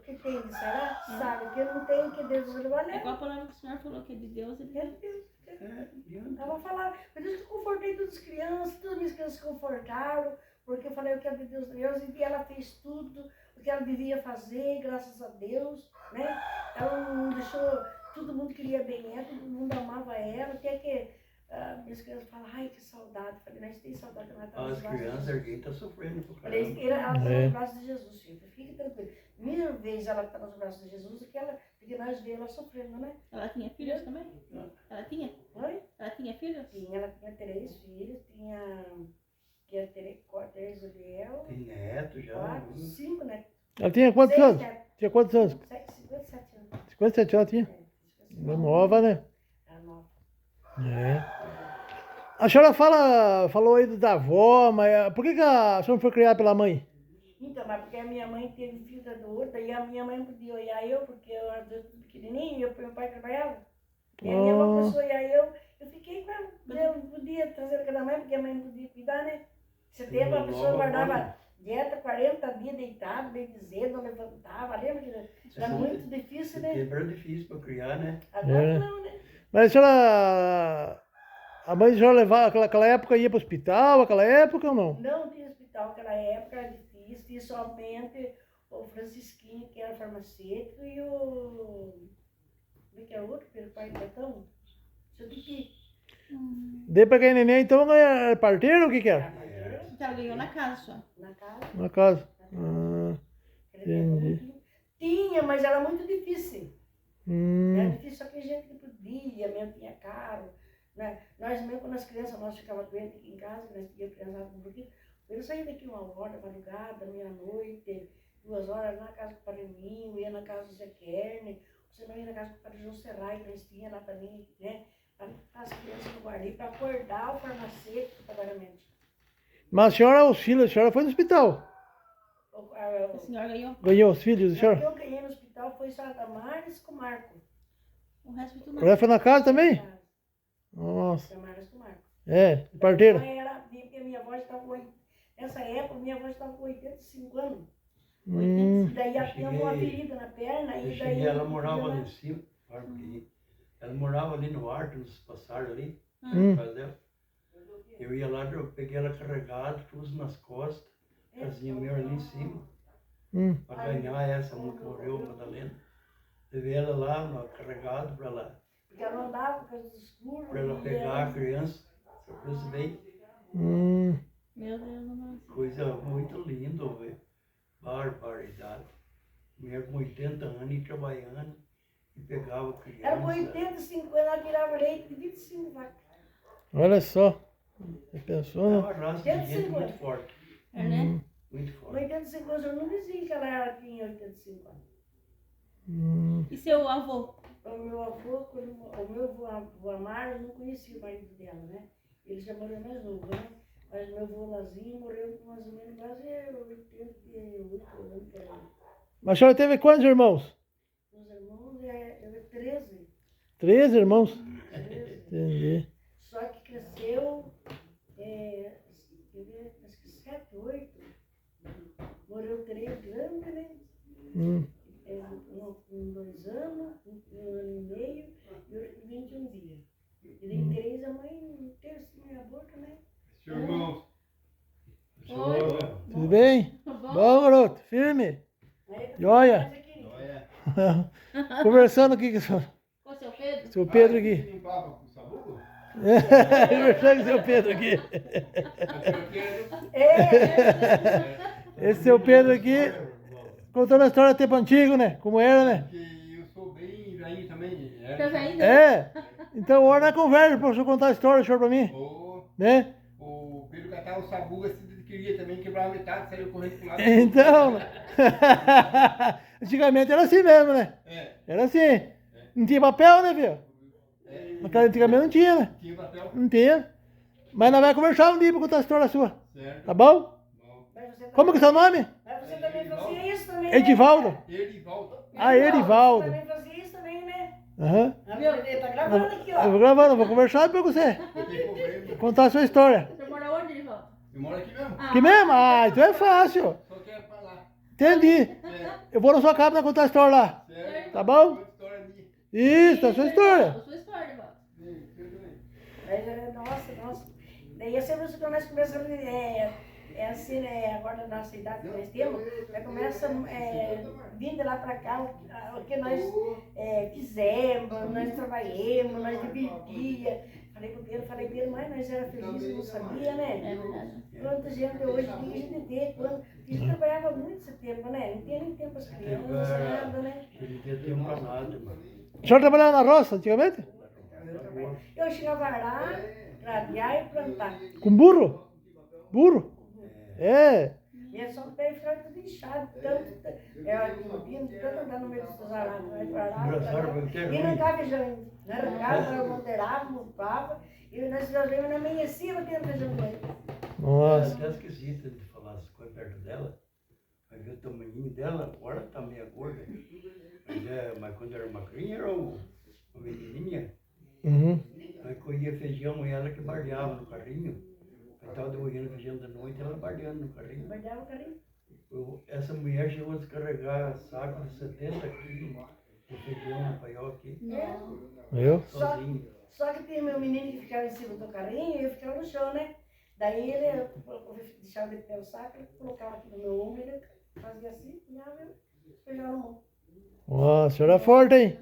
que tem de Sará, sabe, o que não tem, que Deus não vai É levar. igual a palavra que o senhor falou que é de Deus, ele É de Deus. É, adianta. Ela falava, por isso que eu confortei todas as crianças, todas as minhas crianças se confortaram, porque eu falei, eu quero de Deus, e ela fez tudo o que ela devia fazer, graças a Deus, né? Ela não deixou, todo mundo queria bem ela, todo mundo amava ela, até que minhas crianças falam, ai, que saudade. Eu falei, nós tem saudade, ela está nos As braços de crianças, Jesus. alguém está sofrendo por Falei, caramba. ela está É. nos braços de Jesus, filho, fique tranquilo. Mil vezes ela está nos braços de Jesus, porque nós vemos ela sofrendo, né? Ela tinha filhos também? Ela tinha? Oi? Ela tinha filhos? Ela tinha 3 filhos, tinha 3 Uriel, Tem neto já. 4, 5, né? Ela tinha quantos 6 anos? netos. Tinha quantos anos? 57 anos. 57 anos tinha. É, Nova, né? Era nova. É. A senhora falou aí da avó, mas por que a senhora foi criada pela mãe? Então, mas porque a minha mãe teve filha do outro, e a minha mãe não podia olhar eu, porque eu era pequenininho, e meu pai trabalhava. E a minha avó começou a olhar eu fiquei com ela. Eu não podia trazer cada mãe, porque a mãe não podia cuidar, né? Esse tempo a pessoa guardava dieta 40 dias deitado, bem dizendo, não levantava, lembra que era muito difícil, né? Era difícil para criar, né? Agora É. não, né? Mas a senhora. A mãe da senhora levava, aquela época ia para o hospital, aquela época ou não? Não tinha hospital naquela época, era difícil, tinha somente o Francisquinho, que era farmacêutico, e o. Como é que é o outro? Pelo pai do Betão? Seu Titi. Dei para aquele neném, então era parteiro ou o que era? Então ela ganhou na casa só. Na casa. Na casa. Ah, entendi. Tinha, mas era muito difícil. Era hum, difícil, só que a gente não podia, mesmo tinha caro. Né? Nós mesmo, quando as crianças, nós ficávamos doentes aqui em casa, que nós tínhamos criançada um pouquinho, eu saía daqui 1h da madrugada, meia-noite, 2 horas, na casa do Padre Minho, ia na casa do Zé Kerne, você não ia na casa do Padre João Serrai, que nós tínhamos lá também, né? Para as crianças no guarda, para acordar o farmacêutico trabalhamento. mas a senhora, os filhos, a senhora foi no hospital? A senhora ganhou. Ganhou os filhos da O que senhora? eu ganhei no hospital foi só a Damares com o Marco. O resto foi tudo Ela foi na casa também? Tá. Nossa. Damares com o Marco. É, parteira. Porque minha avó estava com, nessa época, minha avó estava com 85 anos. Hum, E daí ela Eu tinha uma cheguei- ferida na perna. Eu E cheguei, daí ela morava ali em cima, ela morava ali no ar, nos passaram ali, hum, na casa dela. Eu ia lá, eu peguei ela carregada, trouxe nas costas, casinha minha ali em cima, para ganhar essa uma que morreu, a Madalena. Levei ela lá, carregado para lá, Porque ela andava com os escuros. para ela pegar a criança. Surpresa bem, hum. Meu Deus, não. coisa muito linda, velho. Barbaridade. Mulher com 80 anos e trabalhando e pegava criança. Ela com 85 anos, ela tirava leite de 25 vacas. Olha só. Você pensou, É né? uma raça de gente muito forte, É, né? muito Com forte. 85 anos, eu não dizia que ela tinha 85 anos. Hum. E seu avô? O meu avô, o meu avô Amaro, eu não conhecia o marido dela, né? Ele já morreu mais novo, né? Mas meu avô Lazinho morreu com mais ou menos quase 88 anos. Que era. Mas a senhora teve quantos irmãos? Meus irmãos, eu 13. 13 irmãos? 13. Entendi. Só que cresceu, acho que 7, 8. Morreu 3 grandes, né? Hum. Um com 2 anos, um ano e meio e outro com 21 dias. E daí 3 a mãe teve assim, aborto, né? Seu irmão, Oi. Tudo bem? Bom? Bom, garoto. Firme. Aí, Joia. mas aqui, olha, Conversando aqui com o Ô, seu Pedro? seu Pedro aqui. limpava com sabugo? Conversando com o seu Pedro aqui. Esse seu Pedro aqui, contando a história do tempo antigo, né? Como era, né? Que eu sou bem velhinho também. Tá vendo? É. Então, hora na conversa, pra você contar a história, senhor, pra mim. Né? O Pedro catava o sabugo assim, ele queria também, quebrava metade, saiu correndo pro lado. Então, antigamente era assim mesmo, né? É, Era assim. Não tinha papel, né, filho? Naquela antigamente não tinha, né? tinha papel. Não tinha. Mas nós vamos conversar um dia pra contar a história sua. Certo. Tá bom? Bom. Mas você Como que é seu nome? Mas você também fazia isso também, Edivaldo. Ele volta. Ah, Erivaldo. Você também fazia isso também, né? Aham. Ele tá gravando aqui, Eu ó. vou gravando, vou conversar com você. Não tem problema. Contar a sua história. Você mora onde, Edivaldo? Eu moro aqui mesmo. Que mesmo? Ah, então é fácil. Só quero falar. Entendi. Certo. Eu vou na sua casa pra contar a história lá. Certo. Tá bom? Outra história minha. Isso, é a sua história. Sua história, Edivaldo. Aí, nossa. Daí eu sempre que nós começamos, assim, né, agora na nossa idade que nós temos, nós começamos vindo lá pra cá, o que nós fizemos, nós trabalhamos, nós dividíamos. Falei pra ele, mas nós era felizes, não sabia, É né? verdade. Quanta gente hoje, que a gente tem, a gente trabalhava muito esse tempo, né? Não tinha nem tempo para as crianças, nada, né? Ele tinha tempo pra nada, mano. O senhor trabalhava na roça antigamente? Eu chegava lá, radiar e plantar. Com burro? Burro? É. Minha só pé ficava tudo inchado, tanto andar no meio dos arados, Engraçado, porque é e ruim. arrancava feijão, arrancava, moderava, mudava, e nós fizemos, amanhecia batendo feijão com ele. É Nossa. até esquisito de falar as coisas perto dela. Vai ver o tamanhinho dela, agora tá meio gorda. Mas quando era magrinha, era uma menininha. Uhum. Aí colhia feijão e ela que bardeava no carrinho. Aí tava devolvendo feijão da noite, ela bardeando no carrinho. Guardava o carinho. Essa mulher chegou a descarregar saco de 70 quilos de feijão no paiol aqui, Viu? sozinho. Só que tinha meu menino que ficava em cima do carrinho e eu ficava no chão, né? Daí ele deixava ele pé o saco, ele colocava aqui no meu ombro, ele fazia assim, punhava e feijão no mão. Nossa, a senhora é forte, hein?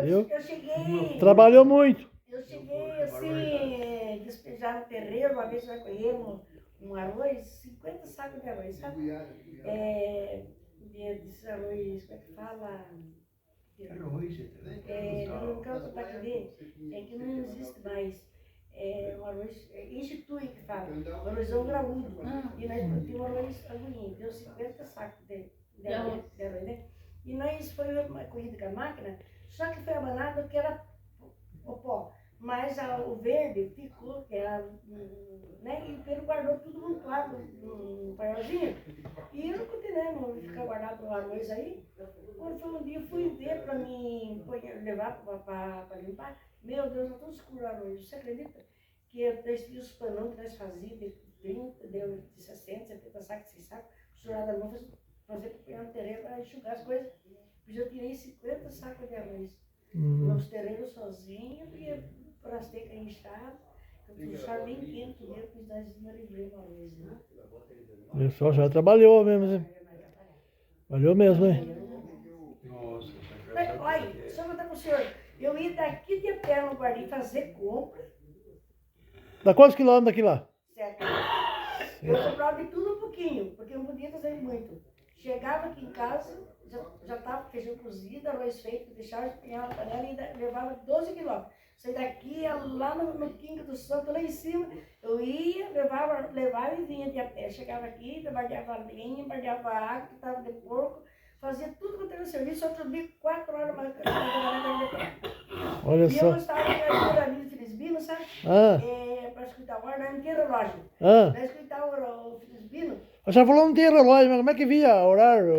Viu? Eu cheguei. Trabalhou muito. Eu cheguei assim, despejar no terreiro, uma vez nós colhemos um arroz, 50 sacos de arroz, sabe? Desse arroz, como é que fala? Arroz, Não quero contar aqui, é que não existe mais. Um arroz, institui que fala, um arrozão graúdo. E nós tínhamos um arroz agulhinho, deu 50 sacos de arroz, né? E nós foi uma corrida com a máquina, só que foi abanado que era o pó. Mas o verde ficou, que era, né? E ele guardou tudo montado num paiolzinho. E eu não continuei ficar guardado o arroz aí. Quando foi um dia, eu fui ver para mim levar para limpar. Meu Deus, eu tô escuro o arroz. Você acredita? Que eu fiz os panão que nós fazíamos, de 30, deu de 60, 70 sacos, 100 sacos. Costurada não, fazer para pegar no terreno para enxugar as coisas. Pois eu tirei 50 sacos de arroz. Nos terrenos sozinho, e plastei com a enxada. Eu puxava bem quente mesmo, pois nós não livrei uma vez, né? Viu só, já trabalhou mesmo, hein? Trabalhou mesmo, hein? Nossa, Mas, olha, deixa eu contar para o senhor. Eu ia daqui de pé no Guarani fazer compra, Dá quantos quilômetros daqui lá? certo? Eu comprava de tudo um pouquinho, porque eu não podia fazer muito. Chegava aqui em casa, já estava feijão cozido, arroz feito, deixava espinhar na panela e levava 12 quilômetros. Saí daqui, ia lá no Quinto do Santo, lá em cima, eu ia, levava e vinha de a pé. Chegava aqui, bardeava a lenha, bardeava a água, que estava de porco, fazia tudo quanto era serviço, outro dia 4 horas mais de pé. Olha E só. eu estava na Avenida Felizbino, sabe? Ah, Para escutar o ar, não tinha relógio. ah. Para escutar o Felizbino, A senhora falou que não tem relógio, mas como é que via horário?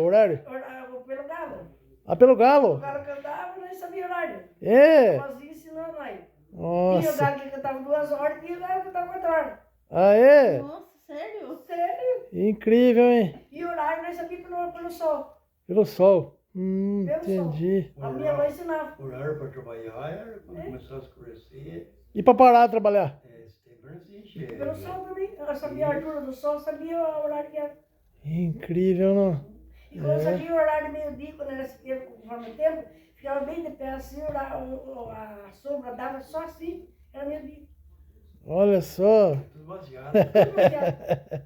pelo galo. Ah, pelo O galo? galo cantava, nós sabíamos horário. É. Sozinho ensinou nós. Tinha o Nossa. galo que cantava 2 horas, tinha o galo que cantava 4 horas. Ah, é? Nossa, sério? Sério? Incrível, hein? E o horário nós sabíamos pelo sol. Pelo sol. Pelo sol. Entendi. A minha mãe ensinava. horário para trabalhar era quando começou a escurecer, E pra parar de trabalhar? setembro assim, chega. Pelo sol também. Eu sabia a altura do sol, sabia o horário que era. Incrível, não? E quando eu sabia o horário de meio-dia, quando era esse tempo, conforme o tempo, ficava bem de pé assim, a sombra dava só assim, era meio-dia. Olha só. Tudo baseado. Tudo baseado.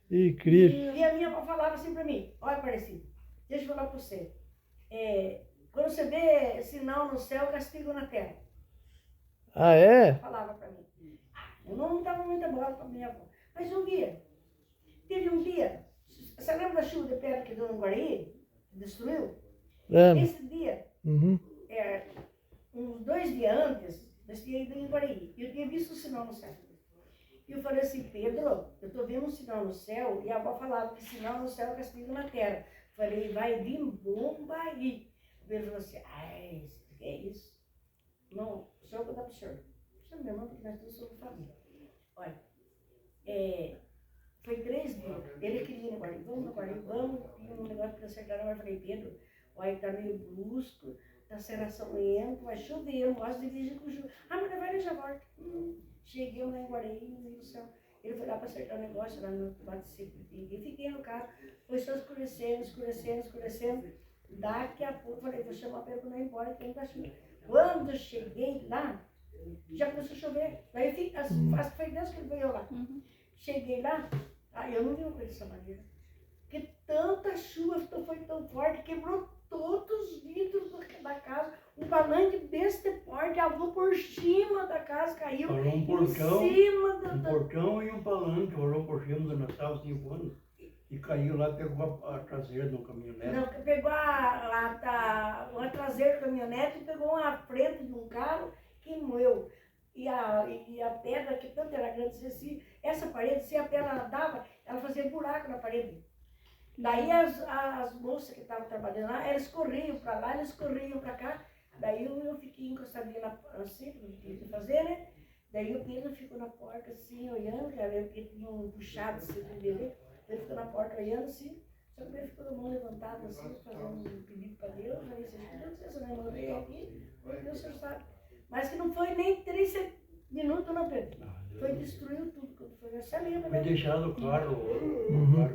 Incrível. E a minha avó falava assim pra mim, olha, Aparecido, deixa eu falar pra você. Quando você vê sinal no céu, castigo na terra. Ah, é? Falava pra mim. Eu não dava muita bola pra minha avó. Mas um dia, teve um dia, você lembra da chuva de pedra que deu no Guarani? Que destruiu? Lembro. Esse dia, Uhum. uns 2 dias antes, nós tínhamos ido em Guarani. E eu tinha visto o sinal no céu. E eu falei assim, Pedro, eu tô vendo um sinal no céu, e a avó falava que sinal no céu é castigo na terra. Falei, vai vir bomba aí. O Pedro falou assim, ai, que é isso? Não, o senhor vou dar pro senhor. Chama meu irmão, porque nós todos somos família. Olha, foi 3 dias. Ele queria ir no guarda, vamos no guarda, vamos. Tinha um negócio para acertar na hora. Eu falei, Pedro, olha, tá meio brusco, tá serração lento, vai chover, eu não gosto de dirigir com chuva. Ah, mas vai e já volta. Cheguei lá em Guarani, meu Deus do céu. Ele foi lá para acertar o negócio lá no bate-seco. E fiquei no carro, foi só escurecendo. Daqui a pouco, falei, vou chamar o Pedro para não ir embora, que não tá chovendo. Quando cheguei lá, já começou a chover. Daí acho que foi Deus que veio lá. Cheguei lá, eu não vi uma coisa dessa maneira. Porque tanta chuva foi tão forte, quebrou todos os vidros da casa. Um palanque desse porte, a luz por cima da casa caiu. Parou um porcão, em cima um porcão e um palanque, parou por cima do Natal, 5 anos. E caiu lá, pegou a traseira de um caminhonete. Não, pegou a traseira do caminhonete, pegou a frente de um carro que moeu. E a pedra, que tanto era grande, essa parede, se a pedra dava, ela fazia buraco na parede. Daí as moças que estavam trabalhando lá, elas corriam para lá, elas corriam para cá. Daí eu fiquei encostadinha assim, não tinha o que fazer, né? Daí o Pedro ficou na porta assim, olhando, porque tinha um puxado assim para ele. Ele ficou na porta olhando assim, só que ele ficou com a mão levantada assim, fazendo um pedido para Deus. Eu falei assim, Deus, se eu não veio aqui, Deus, o senhor sabe. Mas que não foi nem 3 minutos, não, Pedro. Foi, destruiu tudo. Foi essa lembra, Foi né? deixado o carro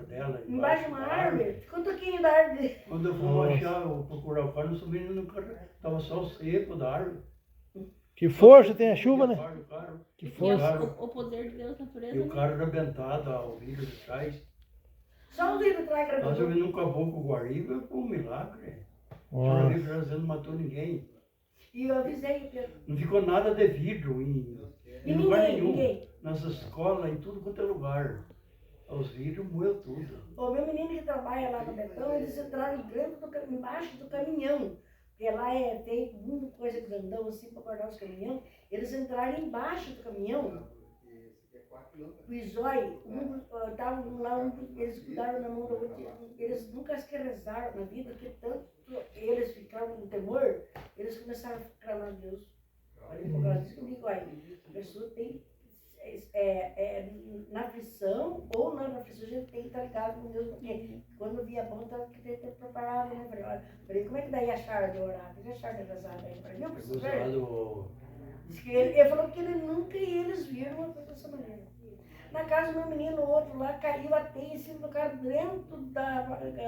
dela Embaixo de uma árvore. Ficou um toquinho da árvore. Quando eu fui procurar o carro, não subi no carro, estava só o seco da árvore. Que força tem a chuva, né? O carro, Que E força. o poder de Deus na natureza, e o né? carro arrebentado, o vidro de trás. Só o vidro atrás Nós gravou. eu vi num caboclo Guariba, foi um milagre. O senhor Nossa. veio trazendo, não matou ninguém. E eu avisei o Pedro. Não ficou nada de vidro em E lugar ninguém, nenhum. ninguém. Nas escolas, em tudo quanto é lugar. Os vidros moeu tudo. O meu menino que trabalha lá no Betão, eles entraram embaixo do caminhão. Porque lá tem muita coisa grandão assim para guardar os caminhões. Eles entraram embaixo do caminhão. O Isói, estavam lá, eles cuidaram na mão do outro. Eles nunca se rezaram na vida, porque tanto eles ficaram com temor, eles começaram a clamar a Deus. Olha, por causa disso que eu digo, olha, a pessoa tem, na aflição ou não na aflição, a gente tem que estar ligado com Deus, porque quando via bom, tem que ter preparado, né? Falei, como é que daí acharam de orar? Eles acharam de rezar daí? Falei, viu, Pegou professor? usado Diz que ele falou que ele nunca eles viram uma coisa dessa maneira. Na casa do meu menino, o outro lá, caiu a teia em cima do carro dentro da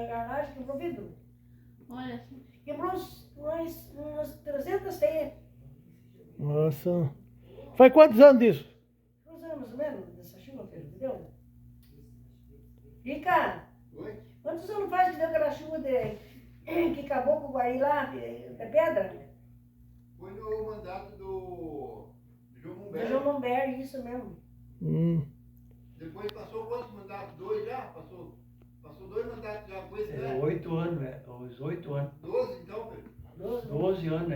garagem, quebrou vidro. Olha só. Quebrou umas 300 teias. Nossa. Faz quantos anos disso? Quantos anos mais ou menos dessa chuva, Pedro? Entendeu? Rica, Oi? quantos anos faz que deu aquela chuva que acabou com o Guari lá, da pedra? Foi no mandato do João Do Humberto. João Lomberg, isso mesmo. Depois passou quantos mandatos? 2 já? Passou 2 mandatos já com esse, É, né? 8 anos, os 8 anos. 12 então, Pedro? 12 anos,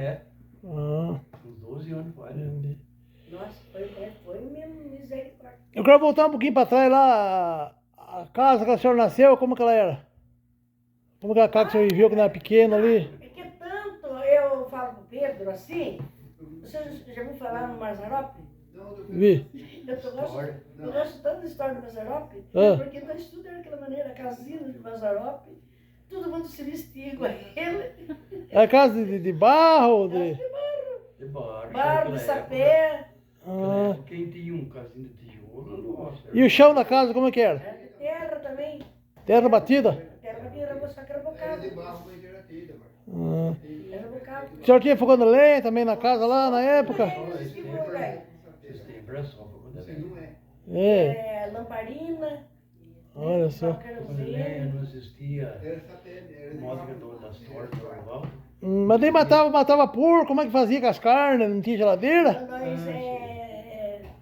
Ah, Uns 12 anos faz. entendi. Nossa, foi mesmo misericórdia. Eu quero voltar um pouquinho para trás lá. A casa que a senhora nasceu, como que ela era? Como que era a casa que a senhora viveu quando era pequena ali? É que tanto eu falo pro Pedro assim, você já ouviu falar no Mazarope? Não, do Vi. Eu gosto tanto da história do Mazarope, Ah. porque nós tudo era daquela maneira, a casinha de Mazarope, todo mundo se vestia igual a ele, É casa de barro? De... De barro. barro, de sapé, Ah. Quem tinha um casinho de tijolo, nossa. E o chão da casa, como é que era? era de terra também, Terra batida? terra batida, só que era Era bocado, de barro, mas era telha, mano. Ah. era bocado. A senhora tinha fogão de lenha também na casa lá na época? Vocês têm pressão para quando Você é não é. É, Lamparina, olha só. Quando não existia Era satélite. Era de módica barro. das tortas normal. Mas daí matava porco, como é que fazia com as carnes? Não tinha geladeira?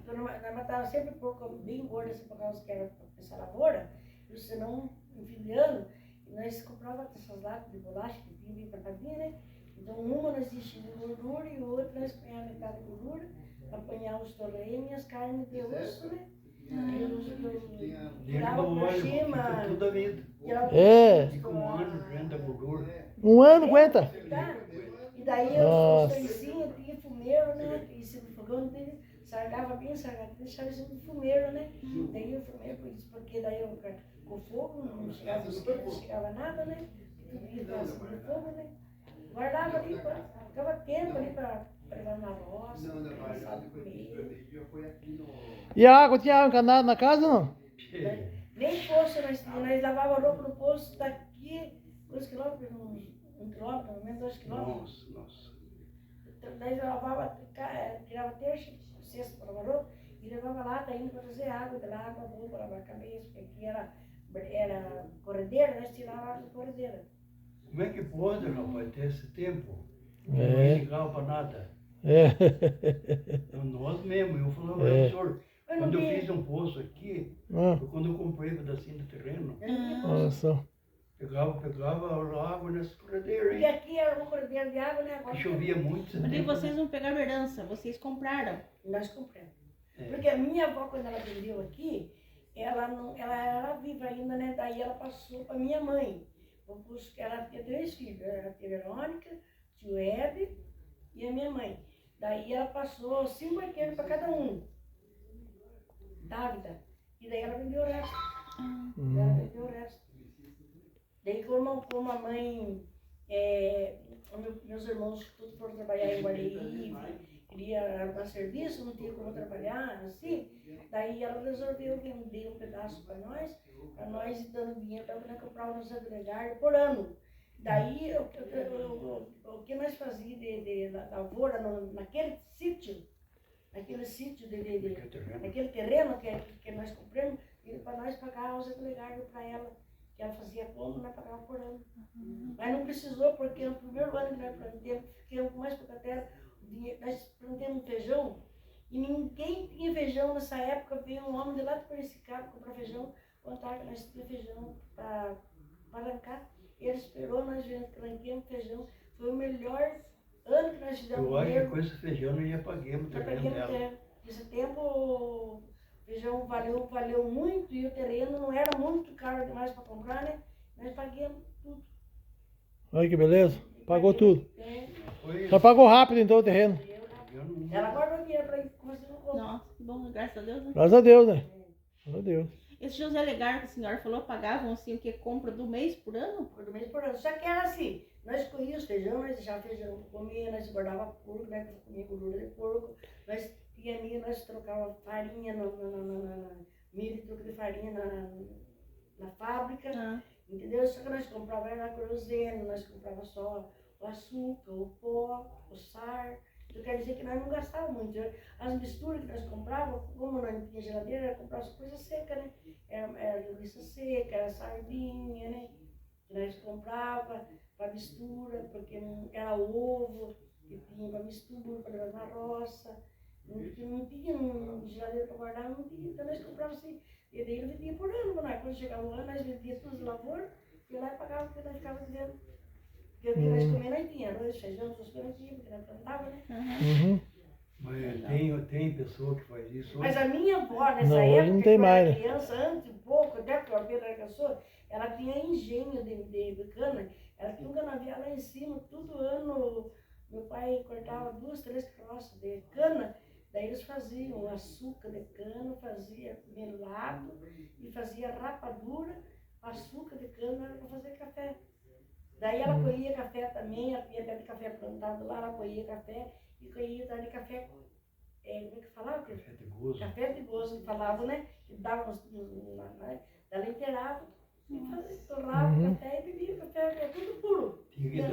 Nós matávamos sempre porco bem gordo, assim, por causa que era essa lavoura, e senão, no fim de ano, nós comprávamos essas latas de bolacha que vinha bem tapadinha, né? Então, uma nós enchíamos de gordura e outra nós punhávamos metade de gordura, apanhávamos os torresminhos, as carnes de osso, né? Eu Dentro tirava do por óleo, cima. fica tudo a vida. tirava por É. cima, Fica um ano dentro da gordura. Um ano aguenta? Tá? E daí eu Nossa. servicinho, tinha fumeiro, né? Em cima do fogão dele, sargava bem sargado, deixava em cima do fumeiro, né? Daí o fumeiro, porque daí eu, com o fogo não chegava mosquito, não chegava nada, né? Tudo ia pra cima do fogo, né? Guardava ali, ficava tempo ali pra levar na roça, sabe, comer. E a água? Tinha água encanada na casa ou não? Nem poço nós tínhamos, nós lavava roupa no poço daqui, 2 quilômetros, 1 quilômetro, pelo menos 2 quilômetros. Nossa. Nós lavava, tirava terça, sexta para lavar roupa e levava lata ainda para trazer água, de lá água boa para lavar a cabeça, porque aqui era corredeira, nós tirávamos água de corredeira. Como é que pode, rapaz, ter esse tempo? Não É. ligava para nada. É. Então, nós mesmo, eu falava, É. senhor, Mas não quando eu tinha- fiz um poço aqui, Ah, foi quando eu comprei um pedacinho de terreno, não tinha poço. olha só. pegava a água nessa corredeira, Porque hein? aqui era uma corredeira de água, né? Agora Que chovia muito. esse Mas daí tempo, vocês não pegaram herança, vocês compraram. nós compramos. É. Porque a minha avó, quando ela vendeu aqui, ela era viva ainda, né? Daí ela passou para minha mãe. Ela tinha 3 filhos, a tia Verônica, tio Hebe e a minha mãe. Daí ela passou 5 arqueiros para cada um. Dávida. E daí ela vendeu o resto. Ela vendeu o resto. Daí como a mãe, meus irmãos todos foram trabalhar em Guarani, queria arrumar serviço, não tinha como trabalhar, assim. Daí ela resolveu vender um pedaço para nós e dando dinheiro para nós comprar um agregário por ano. Daí o que nós fazíamos de lavoura naquele sítio, Aquele terreno. naquele terreno que nós compramos, para nós pagar os agregários para ela, que ela fazia como, nós pagava por ano. Mas não precisou, porque no primeiro ano que nós plantamos, ficamos com mais pouca terra, nós plantamos feijão, e ninguém tinha feijão nessa época, veio um homem de lá de Piracicaba comprar feijão, contar que nós tínhamos feijão para arrancar. Ele esperou, nós arranquemos feijão, foi o melhor ano que nós fizemos. Eu acho que com esse feijão nós já paguemos o Nós terreno paguemos dela. terreno. Nesse tempo o feijão valeu muito e o terreno não era muito caro demais para comprar, né? Nós paguemos tudo. Olha que beleza. Pagou tudo. Foi Só pagou rápido então o terreno. eu não- Ela guardou dinheiro para ir construir um compro. Nossa, que bom, graças a Deus, né? Graças a Deus, né? Graças a Deus. Esse José Legar que a senhora falou, pagavam assim o que? Compra do mês por ano? Por mês por ano. Só que era assim, nós escolhíamos feijão, nós deixávamos feijão para comer, nós guardava porco, né? Comia gordura de porco, nós tinha milho, nós trocava farinha milho, troco de farinha na fábrica. Ah, Entendeu? Só que nós comprávamos era querosene, nós comprávamos só o açúcar, o pó, o sal. Então quer dizer que nós não gastávamos muito. As misturas que nós comprávamos, como nós não tinha geladeira, era comprar as coisas secas, né? Era linguiça seca, era sardinha, né? Que nós comprávamos para mistura, porque não era ovo que tinha para mistura, para levar na roça. Não tinha geladeira para guardar, não tinha. Então nós comprávamos assim. E daí ele vendia por ano, né? Quando chegava o ano, nós vendíamos tudo de lavoura, e lá e pagava o que nós ficava vendendo. Porque o que nós comíamos, nós tinha arroz, feijão, essas coisas, nós tinha, porque nós plantava, né? Uhum. Mas tem pessoa que faz isso. Mas a minha avó, nessa Não, hoje época, não tem quando eu mais, era né? criança, antes, um pouco, até porque a Pedro era caçou, ela tinha engenho de cana, ela tinha um canavial lá em cima, todo ano, meu pai cortava 2, 3 carroças de cana, daí eles faziam açúcar de cana, fazia melado e fazia rapadura, açúcar de cana para fazer café. Daí ela colhia café também, ela tinha pé de café plantado lá, ela colhia café e colhia de café, como é que falava? Café de gozo. Café de gozo que falava, né? Que dava ela inteirava e fazia, torrava o café e bebia o café, é tudo puro.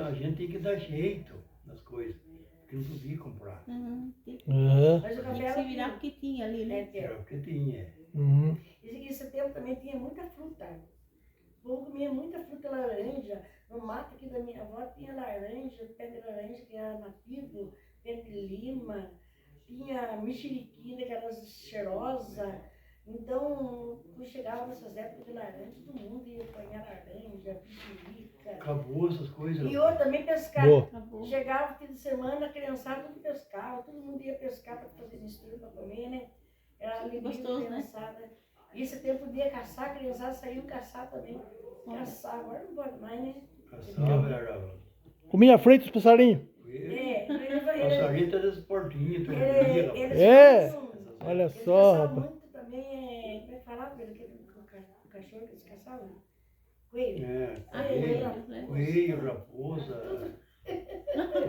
A gente tem que dar jeito nas coisas, porque não podia comprar. tem É. Mas o café que era se virar puro. porque tinha ali, né? Era o que tinha. Uhum. E esse tempo também tinha muita fruta. O povo comia muita fruta, laranja. No mato aqui da minha avó tinha laranja, pé de laranja que era nativo, pé de lima, tinha mexeriquina que era cheirosa. Então, quando chegava nessas épocas de laranja, todo mundo ia apanhar laranja, mexerica. Acabou essas coisas. E outro também pescar. Boa. Acabou. Chegava fim de semana, a criançada tudo pescava, todo mundo ia pescar para fazer mistura para comer, né? Era alegria Gostoso, né? criançada. E esse tempo podia caçar, a criançada saiu caçar também. Caçar, agora não pode mais, né? Caçava, era. Comia frito os passarinhos. Passarinho tá das portinhas, todo dia, rapaz. É. Olha Eles só, caçavam rapaz. muito também, como é que falava o cachorro que eles caçavam? Coelho. É, Coelho. coelho, raposa.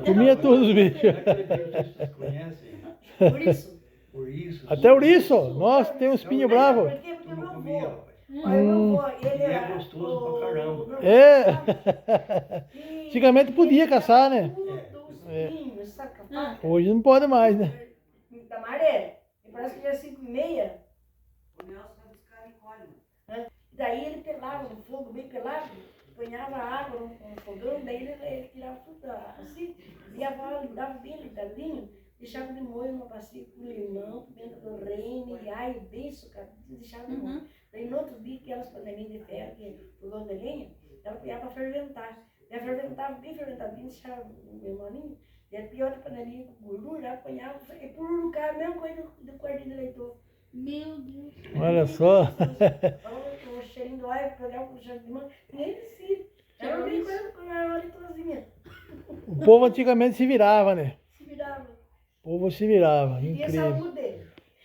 Comia todos os bichos. Aquele bicho que vocês conhecem? Por isso. Por isso. Até ouriço. Nossa, tem um espinho bravo. Por quê? Porque Tu não meu comia, avô. rapaz. Olha, meu avô, ele E é era gostoso pra caramba. meu avô, É. sabe? E Antigamente podia ele caçar, era né? tudo espinho, sabe? Com a faca. Hoje não pode mais, né? Da maré. E parece que já é 5h30. O Nelson vai buscar e colhe. Daí ele pelava no fogo, bem pelado, ponhava água no fogão, daí ele tirava tudo assim, dava bem ligadinho, deixava de molho numa bacia com limão, pimenta do reino, e alho bem sucado, deixava de molho. Daí no outro dia, aquelas panelinhas de ferro, que é fogão de lenha, ela punha para ferventar. Ela ferventava bem ferventadinho, deixava meio molinho, daí a outra panelinha com gordura, ela apanhava, e pururucava, a mesma coisa do quartinho de leitão. Meu Deus. Olha só. O cheirinho do alho, pegava o cheiro de limão, nem descia. Era bem coisa com a leitozinha. O povo antigamente se virava, né? Se virava. O povo se virava. E a Incrível. saúde.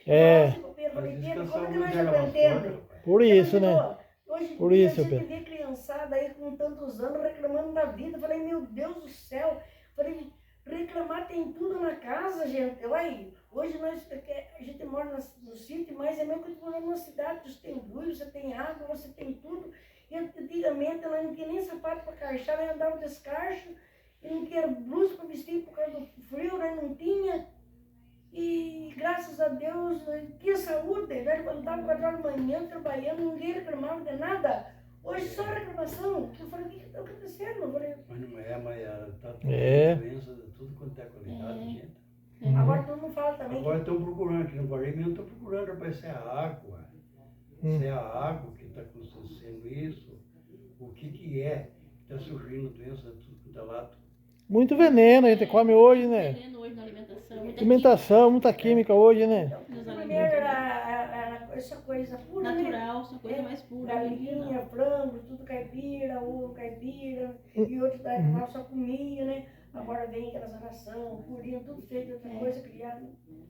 É. Nossa, Pedro, Mas diz que a como que saúde nós era mais aprendemos? forte, rapaz. Por isso, né? Hoje Por em dia isso, a gente Pedro. vê criançada aí com tantos anos reclamando da vida. Eu falei, meu Deus do céu. Eu falei, reclamar tem tudo na casa, gente. Olha, hoje a gente mora no sítio, mas é mesmo que tu mora numa cidade, você tem luz, você tem água, você tem tudo. E antigamente ela não tinha nem sapato para calçar, ela andava descalço, e não tinha blusa para vestir por causa do frio, né? Não tinha. E graças a Deus tinha saúde, né? Levantava 4 horas da manhã trabalhando, ninguém reclamava de nada. Hoje só reclamação. Eu falei, o que está acontecendo? Eu falei, Mas não é, mas tá tudo É. doença de tudo quanto é qualidade, gente. agora todo mundo fala também. Agora estão procurando, aqui no Guarani mesmo estão procurando, rapaz, se é a água. Se é a água que está acontecendo isso, o que é que está surgindo doença de tudo quanto é lado. Muito veneno a gente come hoje, né? Veneno hoje na alimentação. Muita Alimentação, muita química hoje, né? Nos Primeiro alimentos. era essa coisa pura, né? Natural, são coisa mais pura. Galinha, frango, tudo caipira, ovo caipira, e outros da nós só comia, né? Agora vem aquelas ração, purinha, tudo feito de outra coisa, criado,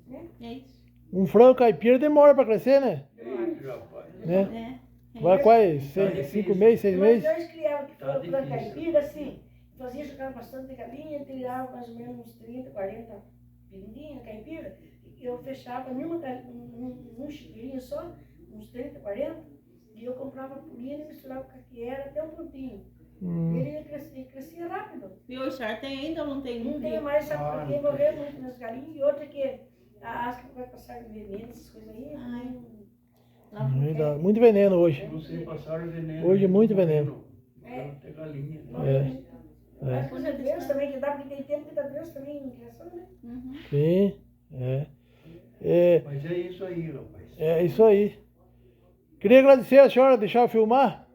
né? É isso. Um frango caipira demora pra crescer, né? Ih, rapaz. Né? É. Vai quase 5 meses, 6 Mas meses. nós criávamos que Tá foi frango difícil. caipira, assim, fazia jogar bastante galinha, tirava mais ou menos uns 30, 40 piringuinhas, caipira, e eu fechava num chiqueirinho só, uns 30, 40, e eu comprava purinha e misturava com a que era até um pontinho. Ele crescia rápido. E hoje, senhor, tem ainda ou não tem? Não tem mais, sabe Ah, por quê? não tem. Morreu muito nas galinhas, e outra que a asca vai passar de veneno, essas coisas aí. Lá Muito veneno hoje. Não sei passar veneno. Hoje muito Morrendo. veneno. Morrendo até galinha. Mas coisa doença também que dá, porque tem tempo que dá doença também em criação, né? Uhum. Sim, é. Mas é isso aí, rapaz. É isso aí. Queria agradecer a senhora deixar eu filmar.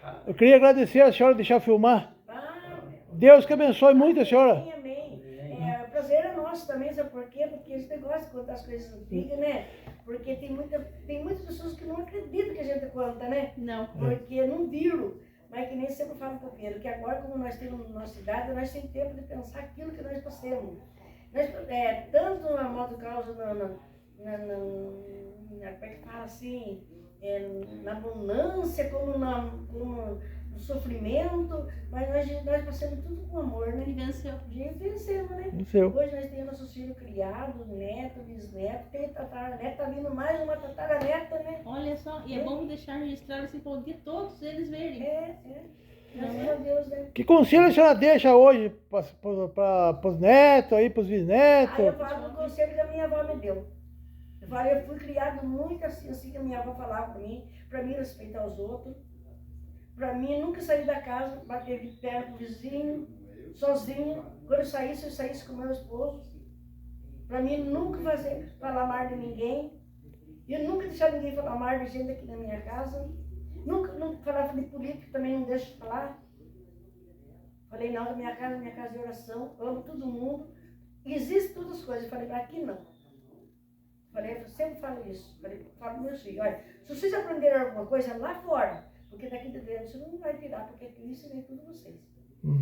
Ah, Eu queria agradecer a senhora deixar eu filmar. ah, Deus que abençoe muito a senhora. amém, amém. O prazer é nosso também, sabe por quê? Porque a gente gosta de contar as coisas antigas, né? Porque tem muitas pessoas que não acreditam que a gente conta, né? Não. Porque não viram. Mas que nem sempre falo para o Pedro, que agora, como nós temos nossa idade, nós temos tempo de pensar aquilo que nós passamos. Nós, tanto na modo causa, como é que fala assim, na abundância, como no sofrimento, mas nós passamos tudo com amor, né? E venceu. A gente vencemos, né? Venceu. Hoje nós temos nossos filhos criados, neto, bisneto, tem tataraneto, tá vindo mais uma tataraneta, né? Olha só, e é bom deixar registrado assim para o dia todos eles verem. Graças a Deus, né? Que conselho a senhora deixa hoje para os netos, aí, para os Aí eu bisnetos? falo do conselho que a minha avó me deu. Eu falo, eu fui criado muito assim que a minha avó falava para mim respeitar os outros, para mim nunca sair da casa, bater de perna com o vizinho, sozinho. Quando eu saísse com meu esposo. Para mim nunca falar mal de ninguém. Eu nunca deixar ninguém falar mal de gente aqui na minha casa. Nunca falar de política, também não deixo de falar. Falei, não, minha casa é de oração, eu amo todo mundo. Existem todas as coisas. Eu falei, aqui não. Falei, eu sempre falo isso. Falei, falo para meus filhos, olha, se vocês aprenderem alguma coisa lá fora, porque daqui de dentro você não vai tirar, porque aqui eu ensinei tudo vocês.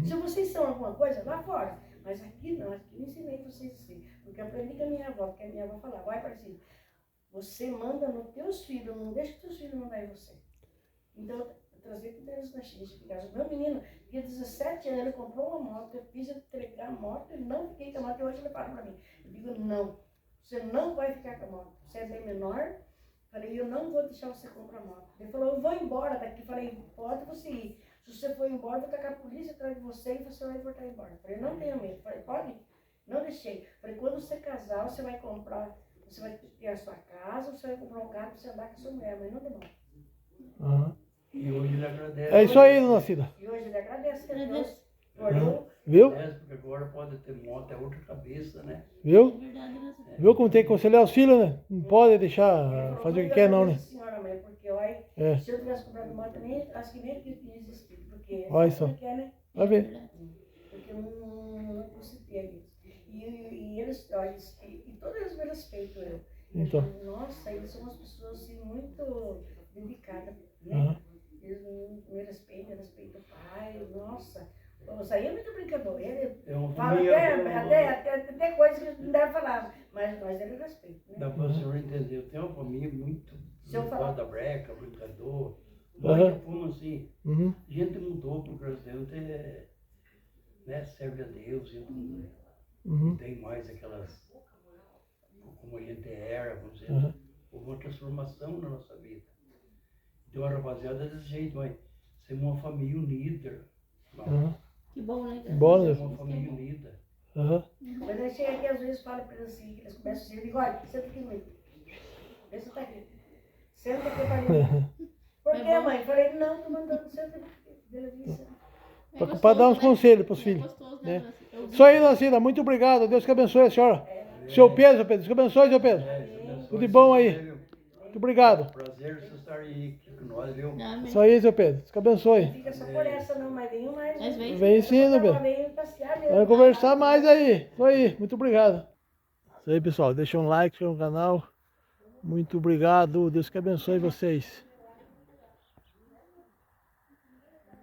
Se vocês são alguma coisa, lá fora. Mas aqui não, aqui eu ensinei vocês assim. Porque eu aprendi com a minha avó, porque a minha avó falava, vai Aparecida, você manda nos teus filhos, não deixa que teus filhos mandar em você. Então, eu trazia tudo eles na China de casa. Meu menino, tinha 17 anos, ele comprou uma moto, eu fiz ele entregar a moto, e não fiquei com a moto, e hoje ele fala para mim. Eu digo, não, você não vai ficar com a moto, você é bem menor. Falei, eu não vou deixar você comprar moto. Ele falou, eu vou embora daqui. Falei, pode você ir. Se você for embora, eu vou tacar a polícia atrás de você e você vai voltar embora. Falei, não tenha medo. Falei, pode ir. Não deixei. Falei, quando você casar, você vai comprar, você vai ter a sua casa, você vai comprar um carro para você andar com a sua mulher, mas não demora. Aham. E hoje ele agradece. É isso aí, dona Cida. E hoje ele agradece a Deus. Agradece. Orou. Viu? Agradece, porque agora pode ter moto, é outra cabeça, né? Viu? Verdade, né? Viu como tem que aconselhar os filhos, né? Não pode deixar Ele falou, fazer o que "Muito quer, não, né? agradeço, senhora, mãe, porque olha, É. se eu tivesse comprado moto, acho que nem aqui tinha existido. Porque Olha é só. o que quer, né? Vai ver. Verdade. Porque eu não consegui isso. E eles, olha, e todos eles me respeitam eu. Então. Nossa, eles são umas pessoas assim, muito dedicadas, né? Aham. Eles me respeitam o pai, nossa. Isso aí é muito brincador. Ele É uma fala família. até coisas que não deve falar, mas nós ele respeita, né? Dá para o senhor entender. Eu tenho uma família muito Se eu falar- da breca, brincador. Aham. Nós fomos assim. Uhum. A gente mudou porque graças a Deus né, serve a Deus. A gente não Uhum. tem mais aquelas. Como a gente era, vamos dizer. Aham. Houve uma transformação na nossa vida. Então a rapaziada é desse jeito, mãe. Ser uma família unida. Aham. Que bom, né? Bom, Ser né? uma família unida. Aham. Mas aí chega aqui, às vezes, fala para eles assim, que eles começam assim, eu digo, olha, senta aqui comigo. Vê se tá aqui. Senta aqui para mim. Por É que, bom. mãe? Falei, não, tô mandando, senta aqui. Beleza. É Pra gostoso, dar uns né? conselhos pros É filhos. gostoso, né? né? Eu vi. Isso aí, dona Cida. Muito obrigado. Deus que abençoe a senhora. Seu Pedro, Deus que abençoe, seu Pedro. Tudo de bom aí. Muito obrigado. Prazer você estar aí aqui com nós, viu? Amém. Isso aí, seu Pedro. Deus que abençoe. Não fica só por essa, não, mas vem mais. Mas vem. Vem sim, né, Pedro? Vem passear mesmo. Vamos conversar mais aí. Isso aí. Muito obrigado. Isso aí, pessoal. Deixa um like no canal. Muito obrigado. Deus que abençoe vocês.